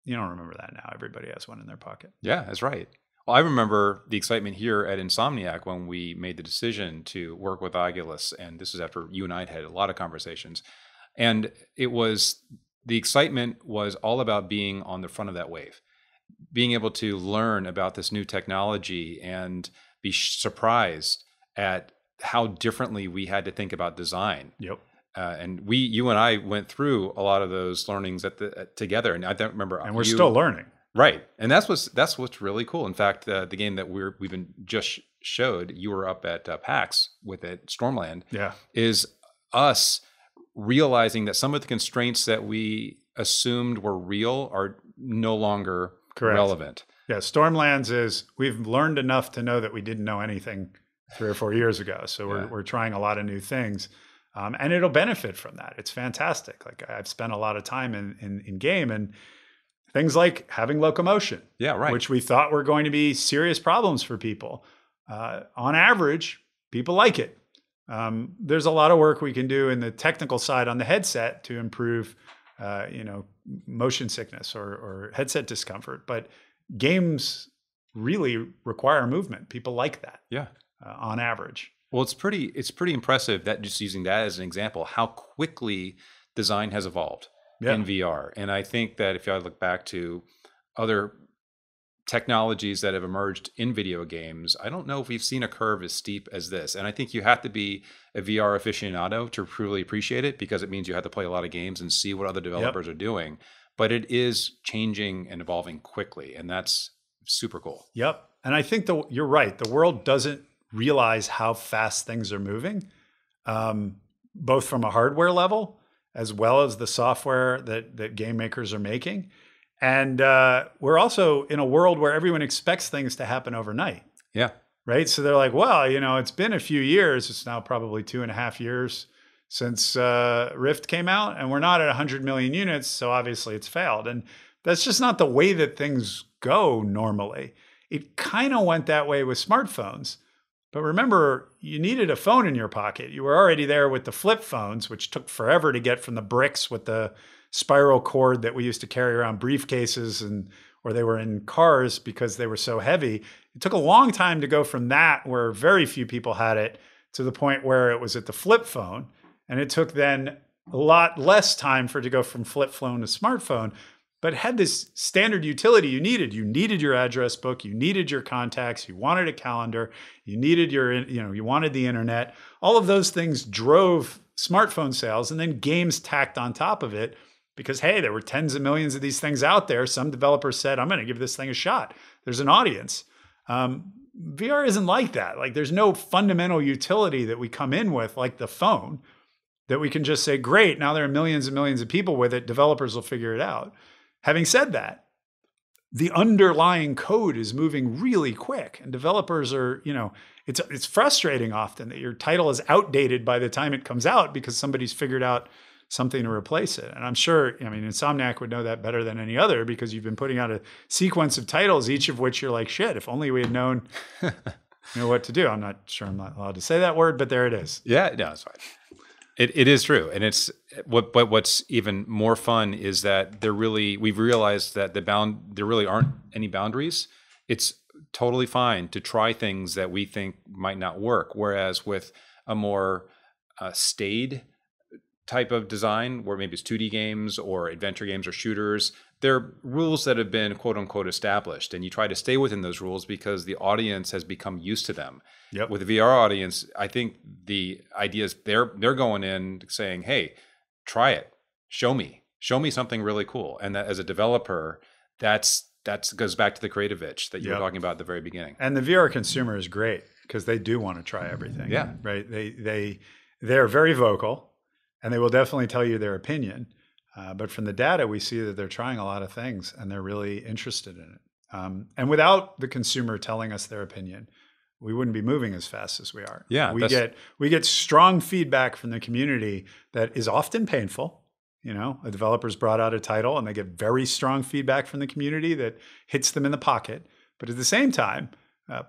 you don't remember that now. Everybody has one in their pocket. Yeah, that's right. Well, I remember the excitement here at Insomniac when we made the decision to work with Oculus, and this was after you and I had a lot of conversations. And the excitement was all about being on the front of that wave, being able to learn about this new technology and be surprised at how differently we had to think about design. Yep. And you and I went through a lot of those learnings together, and I don't remember. And we're still learning, right? And that's what's really cool. In fact, the game that we've been just showed, you were up at PAX with it, Stormland. Yeah, is us realizing that some of the constraints that we assumed were real are no longer relevant. Yeah, Stormlands is we've learned enough to know that we didn't know anything 3 or 4 years ago. So we're trying a lot of new things. And it'll benefit from that. It's fantastic. Like I've spent a lot of time in game and things like having locomotion. Yeah, right. Which we thought were going to be serious problems for people. On average, people like it. There's a lot of work we can do in the technical side on the headset to improve, motion sickness or headset discomfort. But games really require movement. People like that. Yeah, on average. Well, it's pretty impressive that just using that as an example, how quickly design has evolved in VR. And I think that if I look back to other technologies that have emerged in video games, I don't know if we've seen a curve as steep as this. And I think you have to be a VR aficionado to truly appreciate it, because it means you have to play a lot of games and see what other developers are doing. But it is changing and evolving quickly, and that's super cool. Yep. And I think you're right. The world doesn't realize how fast things are moving, both from a hardware level as well as the software that game makers are making. And we're also in a world where everyone expects things to happen overnight. Yeah. Right. So they're like, well, it's been a few years. It's now probably 2.5 years since Rift came out, and we're not at 100 million units. So obviously it's failed. And that's just not the way that things go normally. It kind of went that way with smartphones. But remember, you needed a phone in your pocket. You were already there with the flip phones, which took forever to get from the bricks with the spiral cord that we used to carry around briefcases, or they were in cars because they were so heavy. It took a long time to go from that, where very few people had it, to the point where it was at the flip phone. And it took then a lot less time for it to go from flip phone to smartphone. But it had this standard utility you needed. You needed your address book. You needed your contacts. You wanted a calendar. You needed you wanted the internet. All of those things drove smartphone sales, and then games tacked on top of it because, hey, there were tens of millions of these things out there. Some developers said, I'm going to give this thing a shot. There's an audience. VR isn't like that. Like, there's no fundamental utility that we come in with, like the phone, that we can just say, great, now there are millions and millions of people with it. Developers will figure it out. Having said that, the underlying code is moving really quick, and developers are, it's frustrating often that your title is outdated by the time it comes out because somebody's figured out something to replace it. And I'm sure, Insomniac would know that better than any other, because you've been putting out a sequence of titles, each of which you're like, shit, if only we had known what to do. I'm not sure I'm not allowed to say that word, but there it is. Yeah, no, it's fine. It is true. And but what's even more fun is that we've realized that there really aren't any boundaries. It's totally fine to try things that we think might not work. Whereas with a more staid type of design, where maybe it's 2D games or adventure games or shooters, there are rules that have been quote unquote established, and you try to stay within those rules because the audience has become used to them. Yep. With the VR audience, I think the idea is they're going in saying, hey, try it, show me, show me something really cool. And that as a developer, that goes back to the creative itch that you were talking about at the very beginning. And the VR consumer is great because they do want to try everything. Yeah. Right. They're very vocal, and they will definitely tell you their opinion. But from the data, we see that they're trying a lot of things and they're really interested in it. And without the consumer telling us their opinion, we wouldn't be moving as fast as we are. Yeah, we get strong feedback from the community that is often painful. You know, a developer's brought out a title and they get very strong feedback from the community that hits them in the pocket. But at the same time,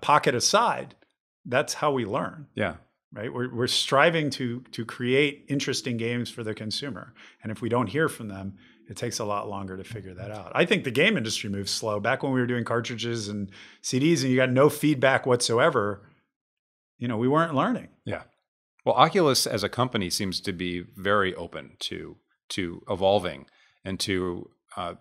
pocket aside, that's how we learn. Yeah. Right. We're striving to create interesting games for the consumer. And if we don't hear from them, it takes a lot longer to figure that out. I think the game industry moves slow. Back when we were doing cartridges and CDs and you got no feedback whatsoever, you know, we weren't learning. Yeah. Well, Oculus as a company seems to be very open to evolving and to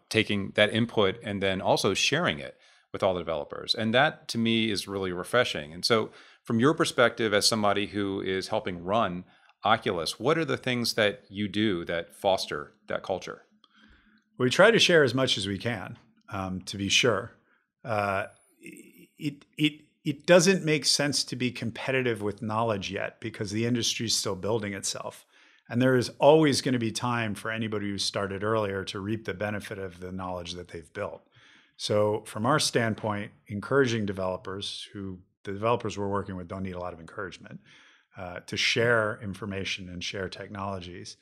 taking that input and then also sharing it with all the developers. And that to me is really refreshing. And so from your perspective as somebody who is helping run Oculus, what are the things that you do that foster that culture? We try to share as much as we can, to be sure. It doesn't make sense to be competitive with knowledge yet because the industry is still building itself. And there is always going to be time for anybody who started earlier to reap the benefit of the knowledge that they've built. So from our standpoint, encouraging developers the developers we're working with don't need a lot of encouragement to share information and share technologies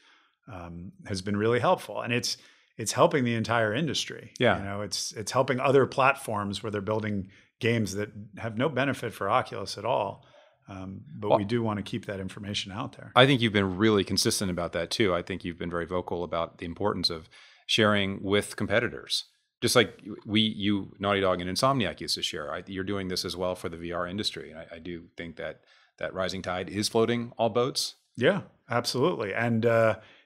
has been really helpful. And it's helping the entire industry. Yeah. You know, it's helping other platforms where they're building games that have no benefit for Oculus at all. But we do want to keep that information out there. I think you've been really consistent about that too. I think you've been very vocal about the importance of sharing with competitors. Just like you, Naughty Dog and Insomniac used to share. You're doing this as well for the VR industry. And I do think that rising tide is floating all boats. Yeah, absolutely. And,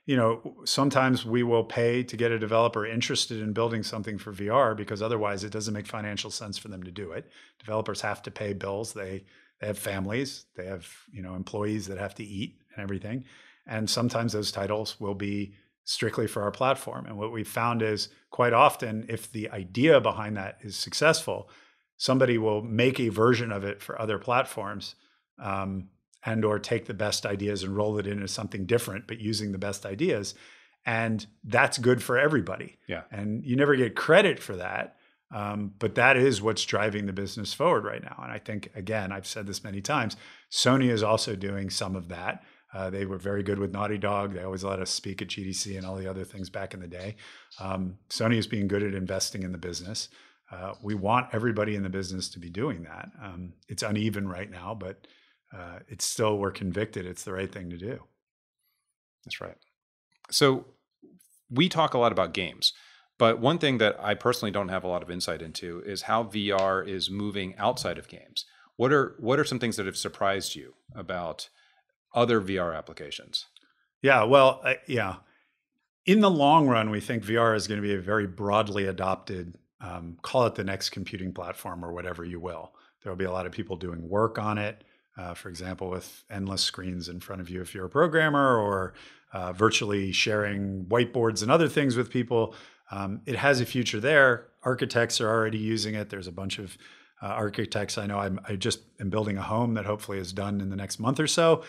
you know, sometimes we will pay to get a developer interested in building something for VR because otherwise it doesn't make financial sense for them to do it. Developers have to pay bills. They have families. They have, you know, employees that have to eat and everything. And sometimes those titles will be strictly for our platform. And what we found is quite often, if the idea behind that is successful, somebody will make a version of it for other platforms and or take the best ideas and roll it into something different, but using the best ideas. And that's good for everybody. Yeah. And you never get credit for that. But that is what's driving the business forward right now. And I think, again, I've said this many times, Sony is also doing some of that. They were very good with Naughty Dog. They always let us speak at GDC and all the other things back in the day. Sony is being good at investing in the business. We want everybody in the business to be doing that. It's uneven right now, but it's still, we're convicted it's the right thing to do. That's right. So we talk a lot about games, but one thing that I personally don't have a lot of insight into is how VR is moving outside of games. What are some things that have surprised you about other VR applications? Yeah, well, in the long run, we think VR is going to be a very broadly adopted, call it the next computing platform or whatever you will. There will be a lot of people doing work on it, for example, with endless screens in front of you if you're a programmer, or virtually sharing whiteboards and other things with people. It has a future there. Architects are already using it. There's a bunch of architects I know. I just am building a home that hopefully is done in the next month or so.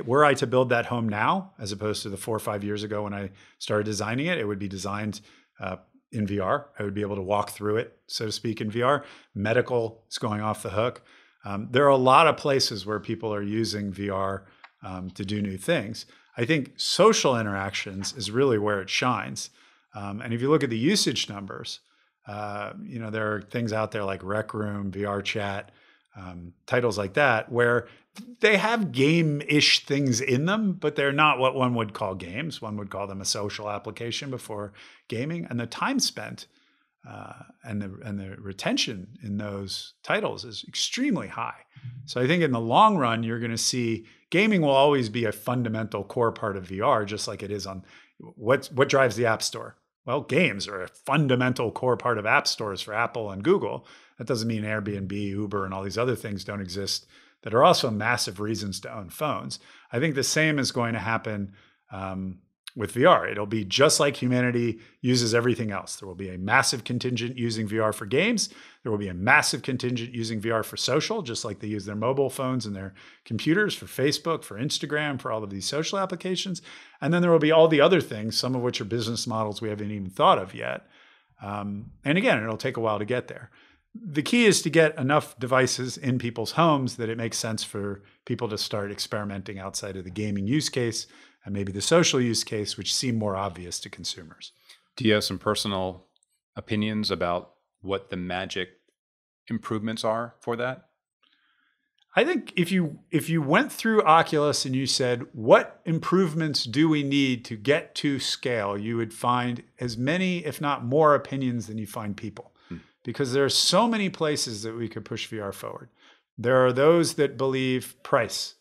Were I to build that home now, as opposed to the 4 or 5 years ago when I started designing it, it would be designed in VR. I would be able to walk through it, so to speak, in VR. Medical is going off the hook. There are a lot of places where people are using VR to do new things. I think social interactions is really where it shines. And if you look at the usage numbers, there are things out there like Rec Room, VR Chat, titles like that, where they have game-ish things in them, but they're not what one would call games. One would call them a social application before gaming. And the time spent and the retention in those titles is extremely high. So I think in the long run, you're going to see gaming will always be a fundamental core part of VR, just like it is on what drives the App Store. Well, games are a fundamental core part of app stores for Apple and Google. That doesn't mean Airbnb, Uber, and all these other things don't exist that are also massive reasons to own phones. I think the same is going to happen with VR. It'll be just like humanity uses everything else. There will be a massive contingent using VR for games. There will be a massive contingent using VR for social, just like they use their mobile phones and their computers for Facebook, for Instagram, for all of these social applications. And then there will be all the other things, some of which are business models we haven't even thought of yet. And again, it'll take a while to get there. The key is to get enough devices in people's homes that it makes sense for people to start experimenting outside of the gaming use case and maybe the social use case, which seem more obvious to consumers. Do you have some personal opinions about what the magic improvements are for that? I think if you went through Oculus and you said, what improvements do we need to get to scale, you would find as many, if not more, opinions than you find people. Because there are so many places that we could push VR forward. There are those that believe price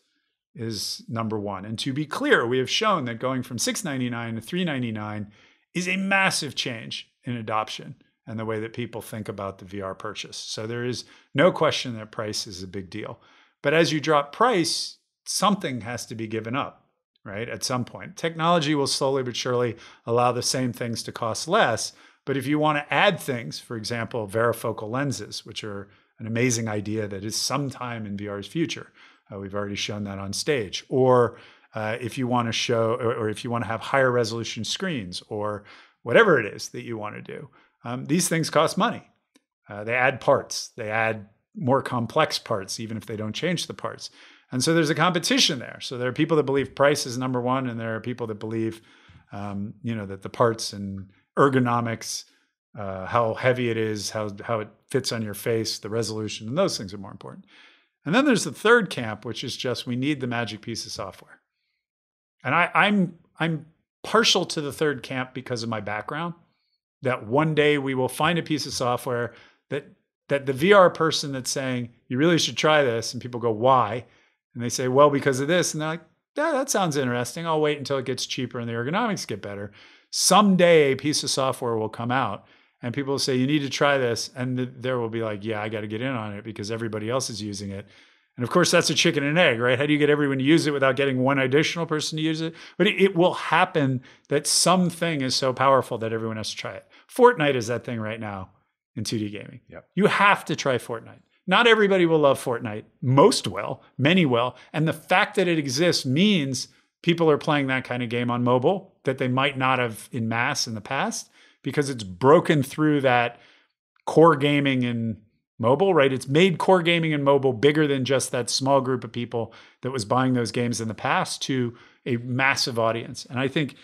is number one. And to be clear, we have shown that going from $699 to $399 is a massive change in adoption and the way that people think about the VR purchase. So there is no question that price is a big deal. But as you drop price, something has to be given up, right? At some point. Technology will slowly but surely allow the same things to cost less. But if you want to add things, for example, varifocal lenses, which are an amazing idea that is sometime in VR's future, we've already shown that on stage. Or if you want to show, or if you want to have higher resolution screens, or whatever it is that you want to do, these things cost money. They add parts. They add more complex parts, even if they don't change the parts. And so there's a competition there. So there are people that believe price is number one, and there are people that believe, that the parts and ergonomics, how heavy it is, how it fits on your face, the resolution, and those things are more important. And then there's the third camp, which is just we need the magic piece of software. And I'm partial to the third camp because of my background, that one day we will find a piece of software that the VR person that's saying, you really should try this, and people go, why? And they say, well, because of this. And they're like, yeah, that sounds interesting. I'll wait until it gets cheaper and the ergonomics get better. Someday a piece of software will come out and people will say, you need to try this. And there will be like, yeah, I got to get in on it because everybody else is using it. And of course, that's a chicken and egg, right? How do you get everyone to use it without getting one additional person to use it? But it will happen that something is so powerful that everyone has to try it. Fortnite is that thing right now in 2D gaming. Yep. You have to try Fortnite. Not everybody will love Fortnite. Most will, many will. And the fact that it exists means people are playing that kind of game on mobile that they might not have in mass in the past, because it's broken through that core gaming in mobile, right? It's made core gaming in mobile bigger than just that small group of people that was buying those games in the past to a massive audience. And I think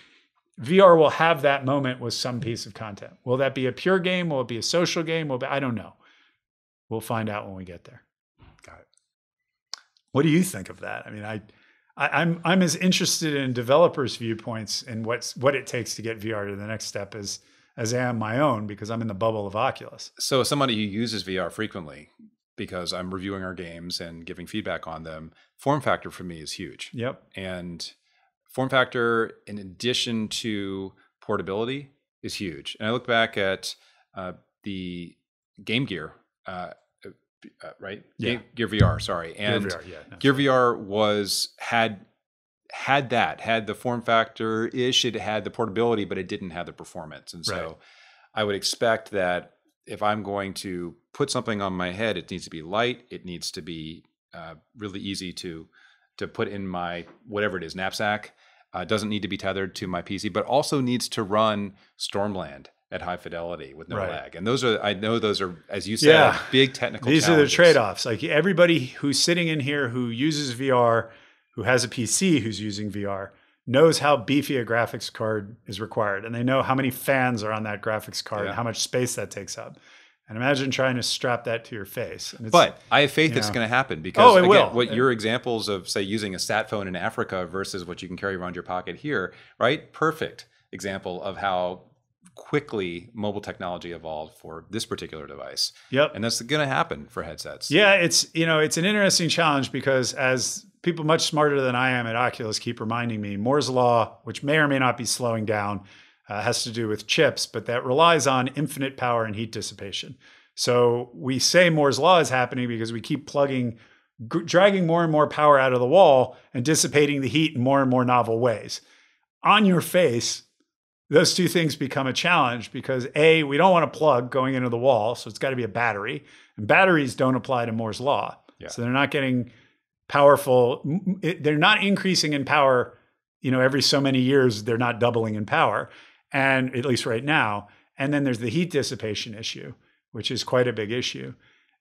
VR will have that moment with some piece of content. Will that be a pure game? Will it be a social game? I don't know. We'll find out when we get there. Got it. What do you think of that? I mean, I'm as interested in developers' viewpoints and what it takes to get VR to the next step as I am my own, because I'm in the bubble of Oculus. So as somebody who uses VR frequently, because I'm reviewing our games and giving feedback on them, form factor for me is huge. Yep. And form factor, in addition to portability, is huge. And I look back at the Game Gear, right? Yeah. Gear VR, sorry. And Gear VR, yeah. No, Gear VR had the form factor-ish, it had the portability, but it didn't have the performance. And so right. I would expect that if I'm going to put something on my head, it needs to be light, it needs to be really easy to put in my, whatever it is, knapsack. Doesn't need to be tethered to my PC, but also needs to run Stormland at high fidelity with no right. lag. And I know those are, as you said, big technical These challenges. are the trade-offs. Like everybody who's sitting in here who uses VR, who has a PC who's using VR, knows how beefy a graphics card is required. And they know how many fans are on that graphics card and how much space that takes up. And imagine trying to strap that to your face. And but I have faith it's going to happen because will. Your examples of, say, using a sat phone in Africa versus what you can carry around your pocket here, right? Perfect example of how quickly mobile technology evolved for this particular device. Yep. And that's going to happen for headsets. Yeah, it's an interesting challenge because as people much smarter than I am at Oculus keep reminding me, Moore's Law, which may or may not be slowing down, has to do with chips, but that relies on infinite power and heat dissipation. So we say Moore's Law is happening because we keep dragging more and more power out of the wall and dissipating the heat in more and more novel ways. on your face, those two things become a challenge because A, we don't want a plug going into the wall. So it's got to be a battery, and batteries don't apply to Moore's law. Yeah. So they're not getting powerful. They're not increasing in power. Every so many years, they're not doubling in power, and at least right now. And then there's the heat dissipation issue, which is quite a big issue.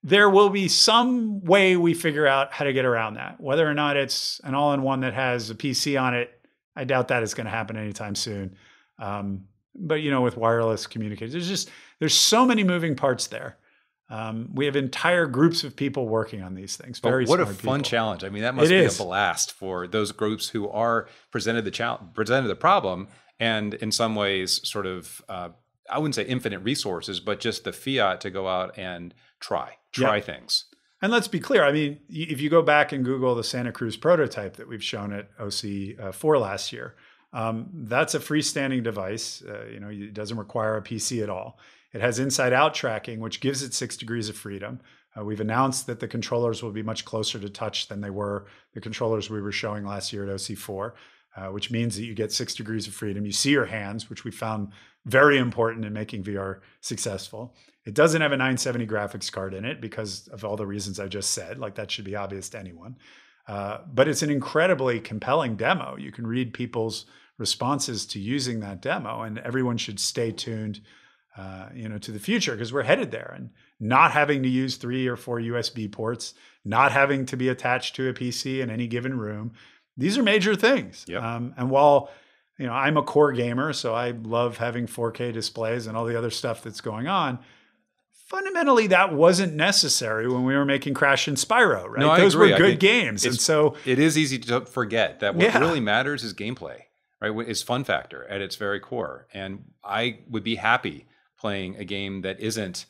There will be some way we figure out how to get around that. Whether or not it's an all-in-one that has a PC on it, I doubt that is going to happen anytime soon. But with wireless communication, there's so many moving parts there. We have entire groups of people working on these things. Very what a smart fun people. challenge. I mean, that must be a blast for those groups who are presented the problem, and in some ways sort of, I wouldn't say infinite resources, but just the fiat to go out and try things. And let's be clear. I mean, if you go back and Google the Santa Cruz prototype that we've shown at OC4 last year, that's a freestanding device. It doesn't require a PC at all. It has inside-out tracking, which gives it 6 degrees of freedom. We've announced that the controllers will be much closer to touch than they were the controllers we were showing last year at OC4, which means that you get 6 degrees of freedom. You see your hands, which we found very important in making VR successful. It doesn't have a 970 graphics card in it because of all the reasons I just said. Like, that should be obvious to anyone. But it's an incredibly compelling demo. You can read people's responses to using that demo, and everyone should stay tuned to the future, because we're headed there, and not having to use 3 or 4 USB ports, not having to be attached to a PC in any given room. These are major things. Yep. And while, I'm a core gamer, so I love having 4K displays and all the other stuff that's going on, fundamentally that wasn't necessary when we were making Crash and Spyro, right? No, Those I agree. were good games. And so it is easy to forget that what really matters is gameplay, right? Is fun factor at its very core. And I would be happy playing a game that doesn't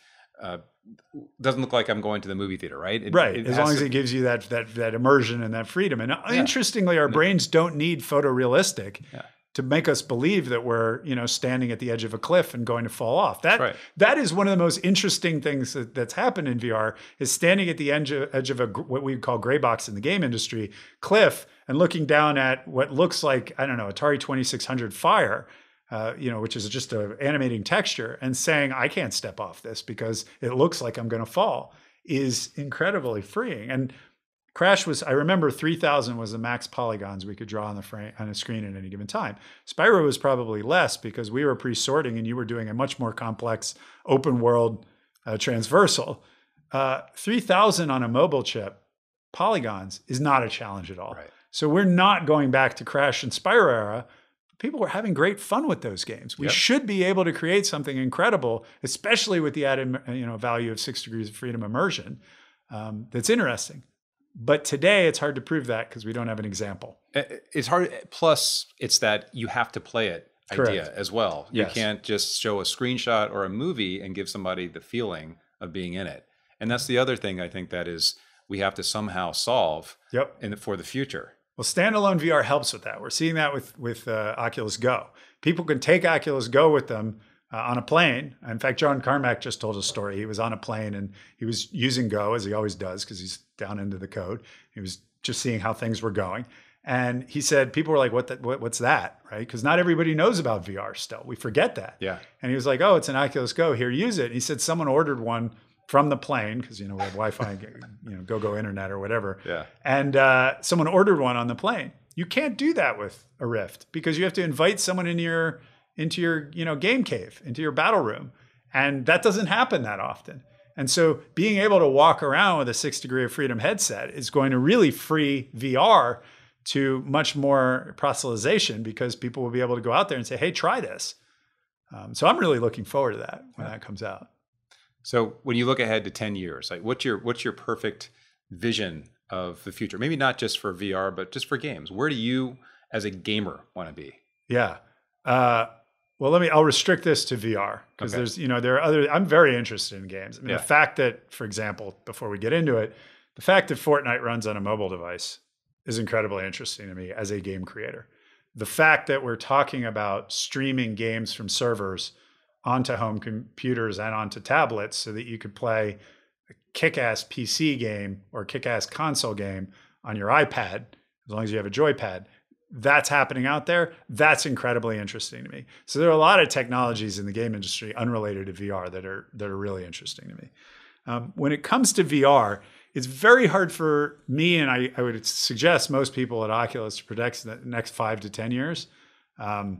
look like I'm going to the movie theater, right? As long as it gives you that immersion and that freedom. And interestingly, our brains don't need photorealistic to make us believe that we're, standing at the edge of a cliff and going to fall off. That is one of the most interesting things that's happened in VR, is standing at the edge of what we call gray box in the game industry, cliff, and looking down at what looks like, I don't know, Atari 2600 Fire, which is just an animating texture, and saying, I can't step off this because it looks like I'm going to fall, is incredibly freeing. And Crash I remember 3,000 was the max polygons we could draw on a screen at any given time. Spyro was probably less because we were pre-sorting and you were doing a much more complex open world transversal. 3,000 on a mobile chip, polygons, is not a challenge at all. Right. So we're not going back to Crash and Spyro era. People were having great fun with those games. We should be able to create something incredible, especially with the added value of 6 degrees of freedom immersion, that's interesting. But today it's hard to prove that because we don't have an example. It's hard. Plus, it's that you have to play it idea as well. You can't just show a screenshot or a movie and give somebody the feeling of being in it. And that's the other thing I think that is we have to somehow solve for the future. Well, standalone VR helps with that. We're seeing that with Oculus Go. People can take Oculus Go with them on a plane. In fact, John Carmack just told a story. He was on a plane and he was using Go, as he always does, because he's down into the code. He was just seeing how things were going. And he said, people were like, what's that, right? Because not everybody knows about VR still. We forget that. Yeah. And he was like, oh, it's an Oculus Go. Here, use it. And he said someone ordered one from the plane, because we have Wi-Fi, go internet or whatever. Yeah. And someone ordered one on the plane. You can't do that with a Rift because you have to invite someone into your game cave, into your battle room, and that doesn't happen that often. And so being able to walk around with a 6 degree of freedom headset is going to really free VR to much more proselytization, because people will be able to go out there and say, hey, try this. So I'm really looking forward to that when that comes out. So when you look ahead to 10 years, like what's your perfect vision of the future? Maybe not just for VR, but just for games. Where do you as a gamer want to be? Yeah. Well, I'll restrict this to VR because there's, there are other, I'm very interested in games. I mean, the fact that, for example, before we get into it, the fact that Fortnite runs on a mobile device is incredibly interesting to me as a game creator. The fact that we're talking about streaming games from servers onto home computers and onto tablets so that you could play a kick-ass PC game or kick-ass console game on your iPad, as long as you have a joypad, that's happening out there. That's incredibly interesting to me. So there are a lot of technologies in the game industry unrelated to VR that are really interesting to me. When it comes to VR, it's very hard for me, and I would suggest most people at Oculus to predict the next 5 to 10 years. But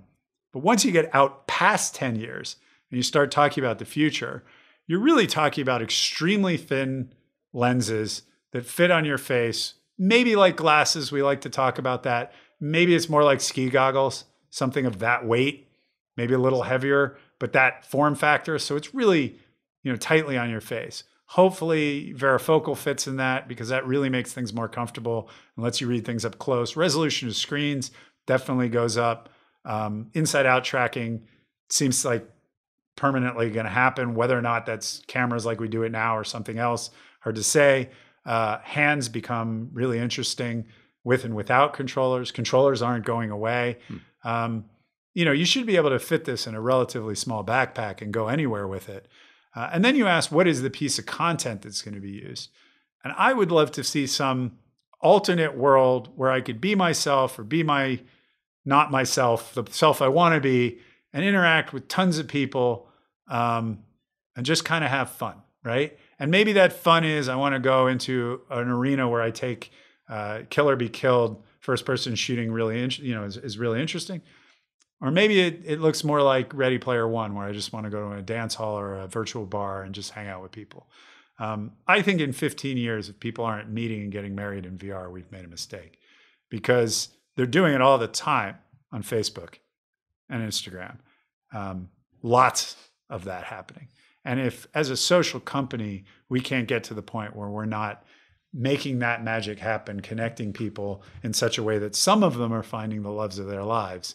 once you get out past 10 years and you start talking about the future, you're really talking about extremely thin lenses that fit on your face, maybe like glasses. We like to talk about that. Maybe it's more like ski goggles, something of that weight, maybe a little heavier, but that form factor. So it's really, tightly on your face. Hopefully varifocal fits in that because that really makes things more comfortable and lets you read things up close. Resolution of screens definitely goes up. Inside out tracking seems like permanently going to happen. Whether or not that's cameras like we do it now or something else, hard to say. Hands become really interesting with and without controllers. Controllers aren't going away. You should be able to fit this in a relatively small backpack and go anywhere with it. And then you ask, what is the piece of content that's going to be used? And I would love to see some alternate world where I could be myself or be not myself, the self I want to be, and interact with tons of people and just kind of have fun, right? And maybe that fun is I want to go into an arena where I take kill or be killed, first person shooting really, is really interesting. Or maybe it looks more like Ready Player One, where I just want to go to a dance hall or a virtual bar and just hang out with people. I think in 15 years, if people aren't meeting and getting married in VR, we've made a mistake because they're doing it all the time on Facebook and Instagram. Lots of that happening. And if as a social company, we can't get to the point where we're not making that magic happen, connecting people in such a way that some of them are finding the loves of their lives,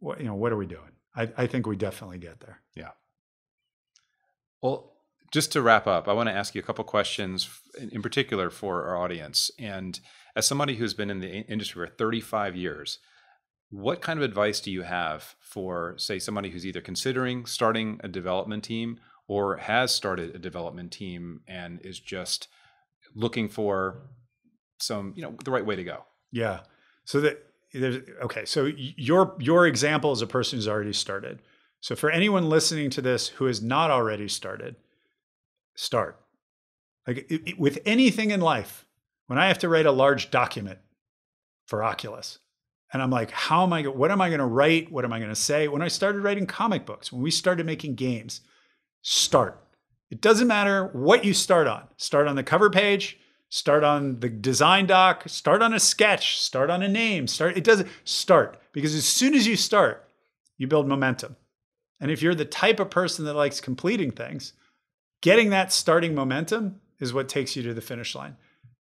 what are we doing? I think we definitely get there. Yeah. Well, just to wrap up, I want to ask you a couple questions in particular for our audience. And as somebody who's been in the industry for 35 years, what kind of advice do you have for, say, somebody who's either considering starting a development team or has started a development team and is just looking for some, the right way to go? Yeah. So so your example is a person who's already started. So for anyone listening to this who has not already started, start. With anything in life, when I have to write a large document for Oculus, and I'm like, what am I going to write? What am I going to say? When I started writing comic books, when we started making games, start. It doesn't matter what you start on. Start on the cover page, start on the design doc, start on a sketch, start on a name, start. Because as soon as you start, you build momentum. And if you're the type of person that likes completing things, getting that starting momentum is what takes you to the finish line.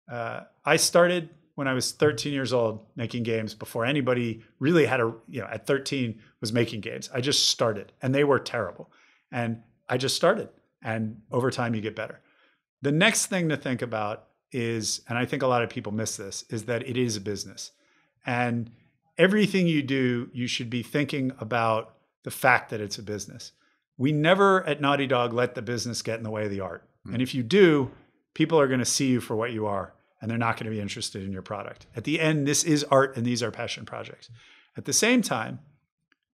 I started when I was 13 years old making games before anybody really had at 13 was making games. I just started and they were terrible. And I just started. And over time you get better. The next thing to think about is, and I think a lot of people miss this, is that it is a business. And everything you do, you should be thinking about the fact that it's a business. We never at Naughty Dog let the business get in the way of the art. And if you do, people are going to see you for what you are, and they're not going to be interested in your product. At the end, this is art and these are passion projects. At the same time,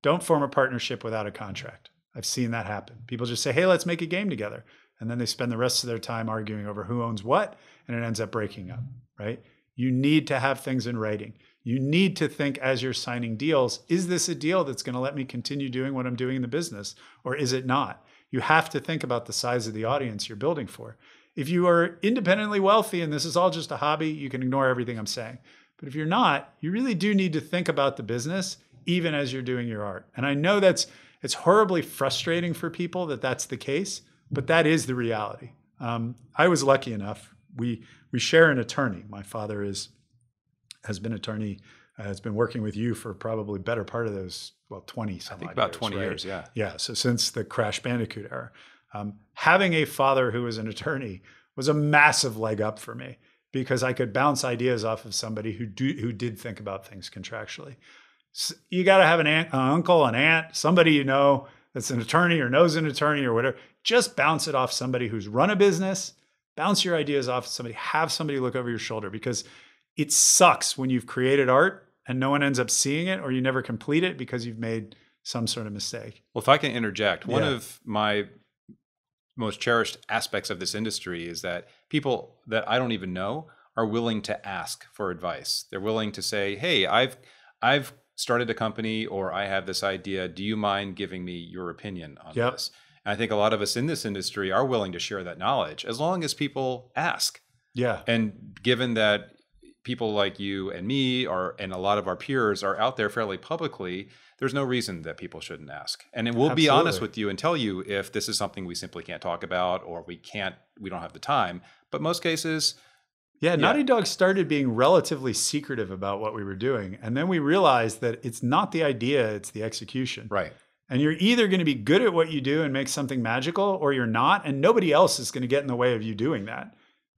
don't form a partnership without a contract. I've seen that happen. People just say, hey, let's make a game together. And then they spend the rest of their time arguing over who owns what, and it ends up breaking up, right? You need to have things in writing. You need to think as you're signing deals, is this a deal that's going to let me continue doing what I'm doing in the business, or is it not? You have to think about the size of the audience you're building for. If you are independently wealthy and this is all just a hobby, you can ignore everything I'm saying. But if you're not, you really do need to think about the business even as you're doing your art. And I know it's horribly frustrating for people that that's the case, but that is the reality. I was lucky enough. We share an attorney. My father has been attorney, has been working with you for probably better part of those, 20 some I think odd about years, 20 right? years, yeah. Yeah, so since the Crash Bandicoot era. Having a father who was an attorney was a massive leg up for me because I could bounce ideas off of somebody who did think about things contractually. So you got to have an uncle, an aunt, somebody you know that's an attorney or knows an attorney or whatever. Just bounce it off somebody who's run a business. Bounce your ideas off somebody. Have somebody look over your shoulder because it sucks when you've created art and no one ends up seeing it, or you never complete it because you've made some sort of mistake. Well, if I can interject, one of my most cherished aspects of this industry is that people that I don't even know are willing to ask for advice. They're willing to say, hey, I've started a company, or I have this idea. Do you mind giving me your opinion on this? And I think a lot of us in this industry are willing to share that knowledge as long as people ask. Yeah. And given that people like you and me and a lot of our peers are out there fairly publicly, there's no reason that people shouldn't ask. And we'll be honest with you and tell you if this is something we simply can't talk about, or we don't have the time. But most cases, Naughty Dog started being relatively secretive about what we were doing. And then we realized that it's not the idea, it's the execution. Right. And you're either going to be good at what you do and make something magical, or you're not. And nobody else is going to get in the way of you doing that.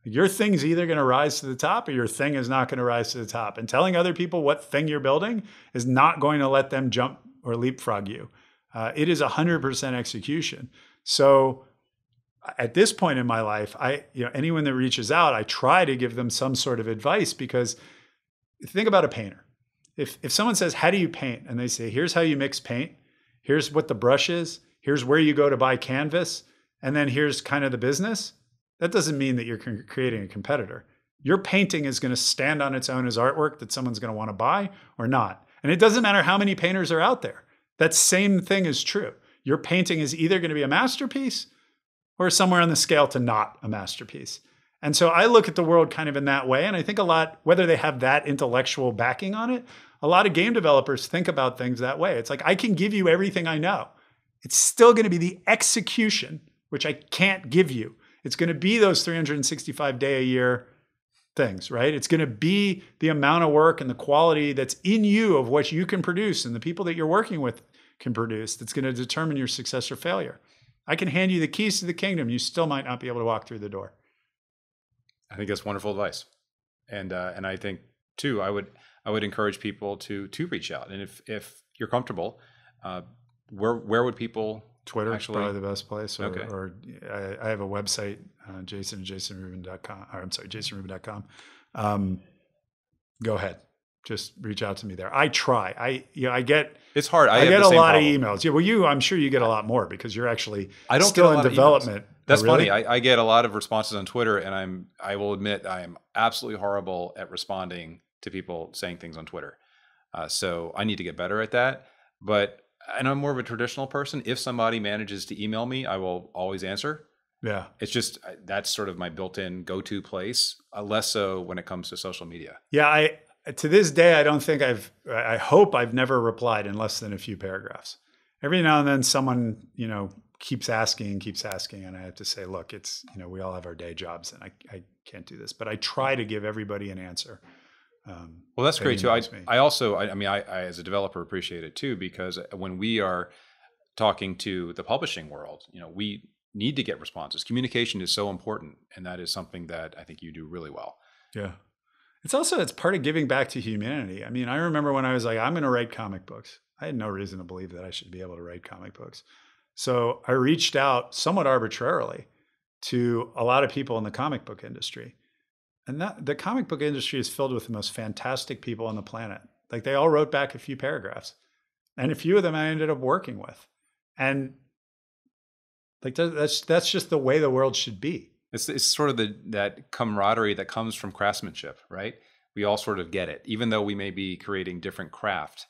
Your thing's either going to rise to the top, or your thing is not going to rise to the top. And telling other people what thing you're building is not going to let them jump or leapfrog you. It is 100% execution. So at this point in my life, anyone that reaches out, I try to give them some sort of advice, because think about a painter. If someone says, how do you paint? And they say, here's how you mix paint. Here's what the brush is. Here's where you go to buy canvas. And then here's kind of the business. That doesn't mean that you're creating a competitor. Your painting is going to stand on its own as artwork that someone's going to want to buy or not. And it doesn't matter how many painters are out there. That same thing is true. Your painting is either going to be a masterpiece or somewhere on the scale to not a masterpiece. And so I look at the world kind of in that way. And I think a lot, whether they have that intellectual backing on it, a lot of game developers think about things that way. It's like, I can give you everything I know. It's still going to be the execution, which I can't give you. It's going to be those 365-day-a-year things, right? It's going to be the amount of work and the quality that's in you of what you can produce and the people that you're working with can produce that's going to determine your success or failure. I can hand you the keys to the kingdom. You still might not be able to walk through the door. I think that's wonderful advice. And I think, too, I would encourage people to reach out. And if you're comfortable, where would people... Twitter is probably the best place. Or I have a website, jasonrubin.com. Or I'm sorry, jasonrubin.com. Go ahead. Just reach out to me there. I try. I get... It's hard. I get a lot of emails. Yeah, well, I'm sure you get a lot more because you're actually still in development. That's funny. I get a lot of responses on Twitter, and I will admit I am absolutely horrible at responding to people saying things on Twitter. So I need to get better at that. And I'm more of a traditional person. If somebody manages to email me, I will always answer. Yeah. It's just, that's sort of my built-in go-to place, less so when it comes to social media. Yeah. To this day, I hope I've never replied in less than a few paragraphs. Every now and then someone, keeps asking, and I have to say, look, it's, we all have our day jobs and I can't do this, but I try to give everybody an answer. Well, that's great too. I also, as a developer, appreciate it too, because when we are talking to the publishing world, we need to get responses. Communication is so important, and that is something that I think you do really well. Yeah. It's part of giving back to humanity. I mean, I remember when I was like, I'm going to write comic books. I had no reason to believe that I should be able to write comic books. So I reached out somewhat arbitrarily to a lot of people in the comic book industry. And the comic book industry is filled with the most fantastic people on the planet. Like, they all wrote back a few paragraphs, and a few of them I ended up working with. And like, that's just the way the world should be. It's sort of that camaraderie that comes from craftsmanship, right? We all sort of get it. Even though we may be creating different craft,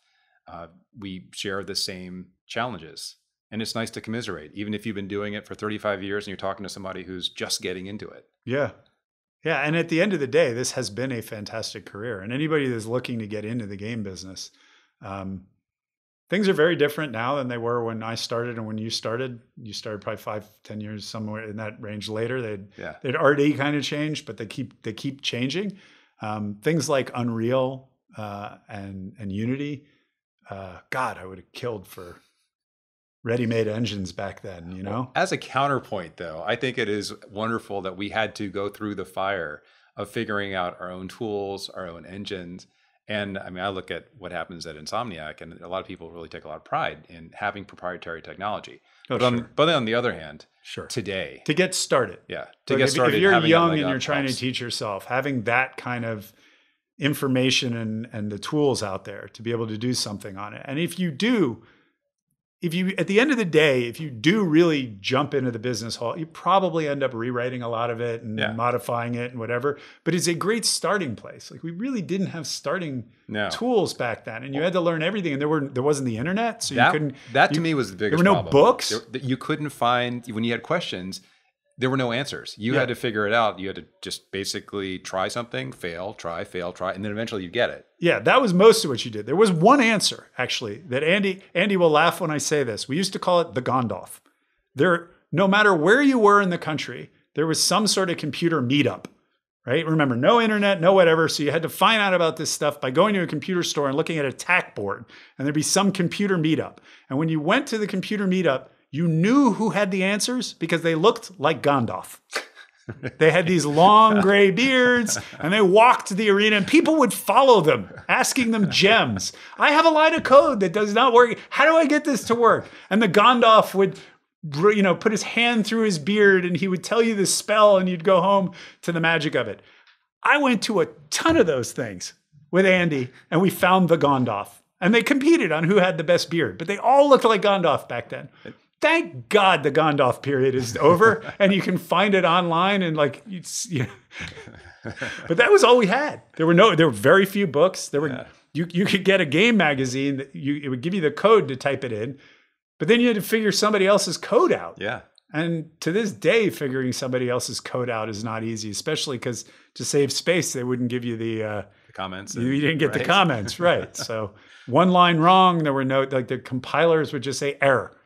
we share the same challenges. And it's nice to commiserate, even if you've been doing it for 35 years and you're talking to somebody who's just getting into it. Yeah. Yeah, and at the end of the day, this has been a fantastic career. And anybody that's looking to get into the game business, things are very different now than they were when I started and when you started. You started probably 5-10 years somewhere in that range later. They'd already kind of changed, but they keep changing. Things like Unreal and Unity. God, I would have killed for ready-made engines back then, Well, as a counterpoint, though, I think it is wonderful that we had to go through the fire of figuring out our own tools, our own engines. And I look at what happens at Insomniac, and a lot of people really take a lot of pride in having proprietary technology. But on the other hand, today, to get started, if you're young and you're trying to teach yourself, having that kind of information and the tools out there to be able to do something on it. And if you at the end of the day, if you do really jump into the business hall, you probably end up rewriting a lot of it and modifying it and whatever. But it's a great starting place. Like we really didn't have starting tools back then, and you had to learn everything. And there wasn't the internet, so you couldn't. That to me was the biggest problem. There were no problem. books. You couldn't find when you had questions. There were no answers. You had to figure it out. You had to just basically try something, fail, try, and then eventually you get it. Yeah, that was most of what you did. There was one answer, actually, that Andy will laugh when I say this. We used to call it the Gondoff. No matter where you were in the country, there was some sort of computer meetup, right? Remember, no internet, no whatever. So you had to find out about this stuff by going to a computer store and looking at a TAC board, and there'd be some computer meetup. And when you went to the computer meetup, you knew who had the answers because they looked like Gandalf. They had these long gray beards and they walked the arena and people would follow them, asking them gems. I have a line of code that does not work. How do I get this to work? And the Gandalf would, put his hand through his beard and he would tell you the spell and you'd go home to the magic of it. I went to a ton of those things with Andy and we found the Gandalf. And they competed on who had the best beard, but they all looked like Gandalf back then. Thank God the Gandalf period is over and you can find it online and but that was all we had. There were very few books. You could get a game magazine that it would give you the code to type it in, but then you had to figure somebody else's code out. Yeah. And to this day, figuring somebody else's code out is not easy, especially because to save space, they wouldn't give you the comments. You didn't get the comments, right? So one line wrong, there were the compilers would just say error.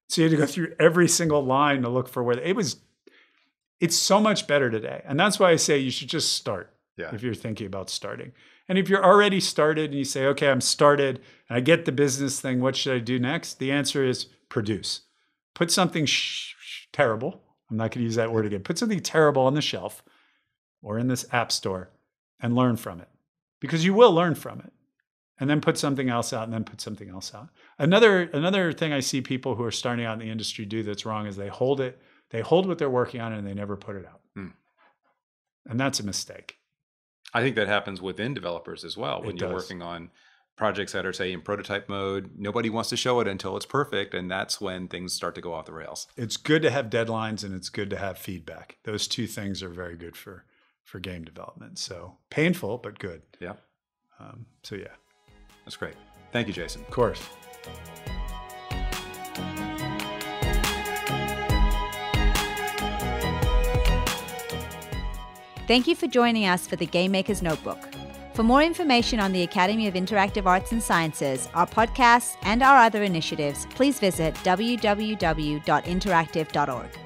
So you had to go through every single line to look for where it's so much better today. And that's why I say you should just start if you're thinking about starting. And if you're already started and you say, okay, I'm started and I get the business thing, what should I do next? The answer is produce. Put something terrible. I'm not going to use that word again. Put something terrible on the shelf or in this app store and learn from it because you will learn from it. And then put something else out and then put something else out. Another thing I see people who are starting out in the industry do that's wrong is they hold what they're working on and they never put it out. And that's a mistake. I think that happens within developers as well. When you're working on projects that are, say, in prototype mode, nobody wants to show it until it's perfect. And that's when things start to go off the rails. It's good to have deadlines and it's good to have feedback. Those two things are very good for game development. So painful, but good. Yeah. Yeah. That's great. Thank you, Jason. Of course. Thank you for joining us for the Game Maker's Notebook. For more information on the Academy of Interactive Arts and Sciences, our podcasts, and our other initiatives, please visit www.interactive.org.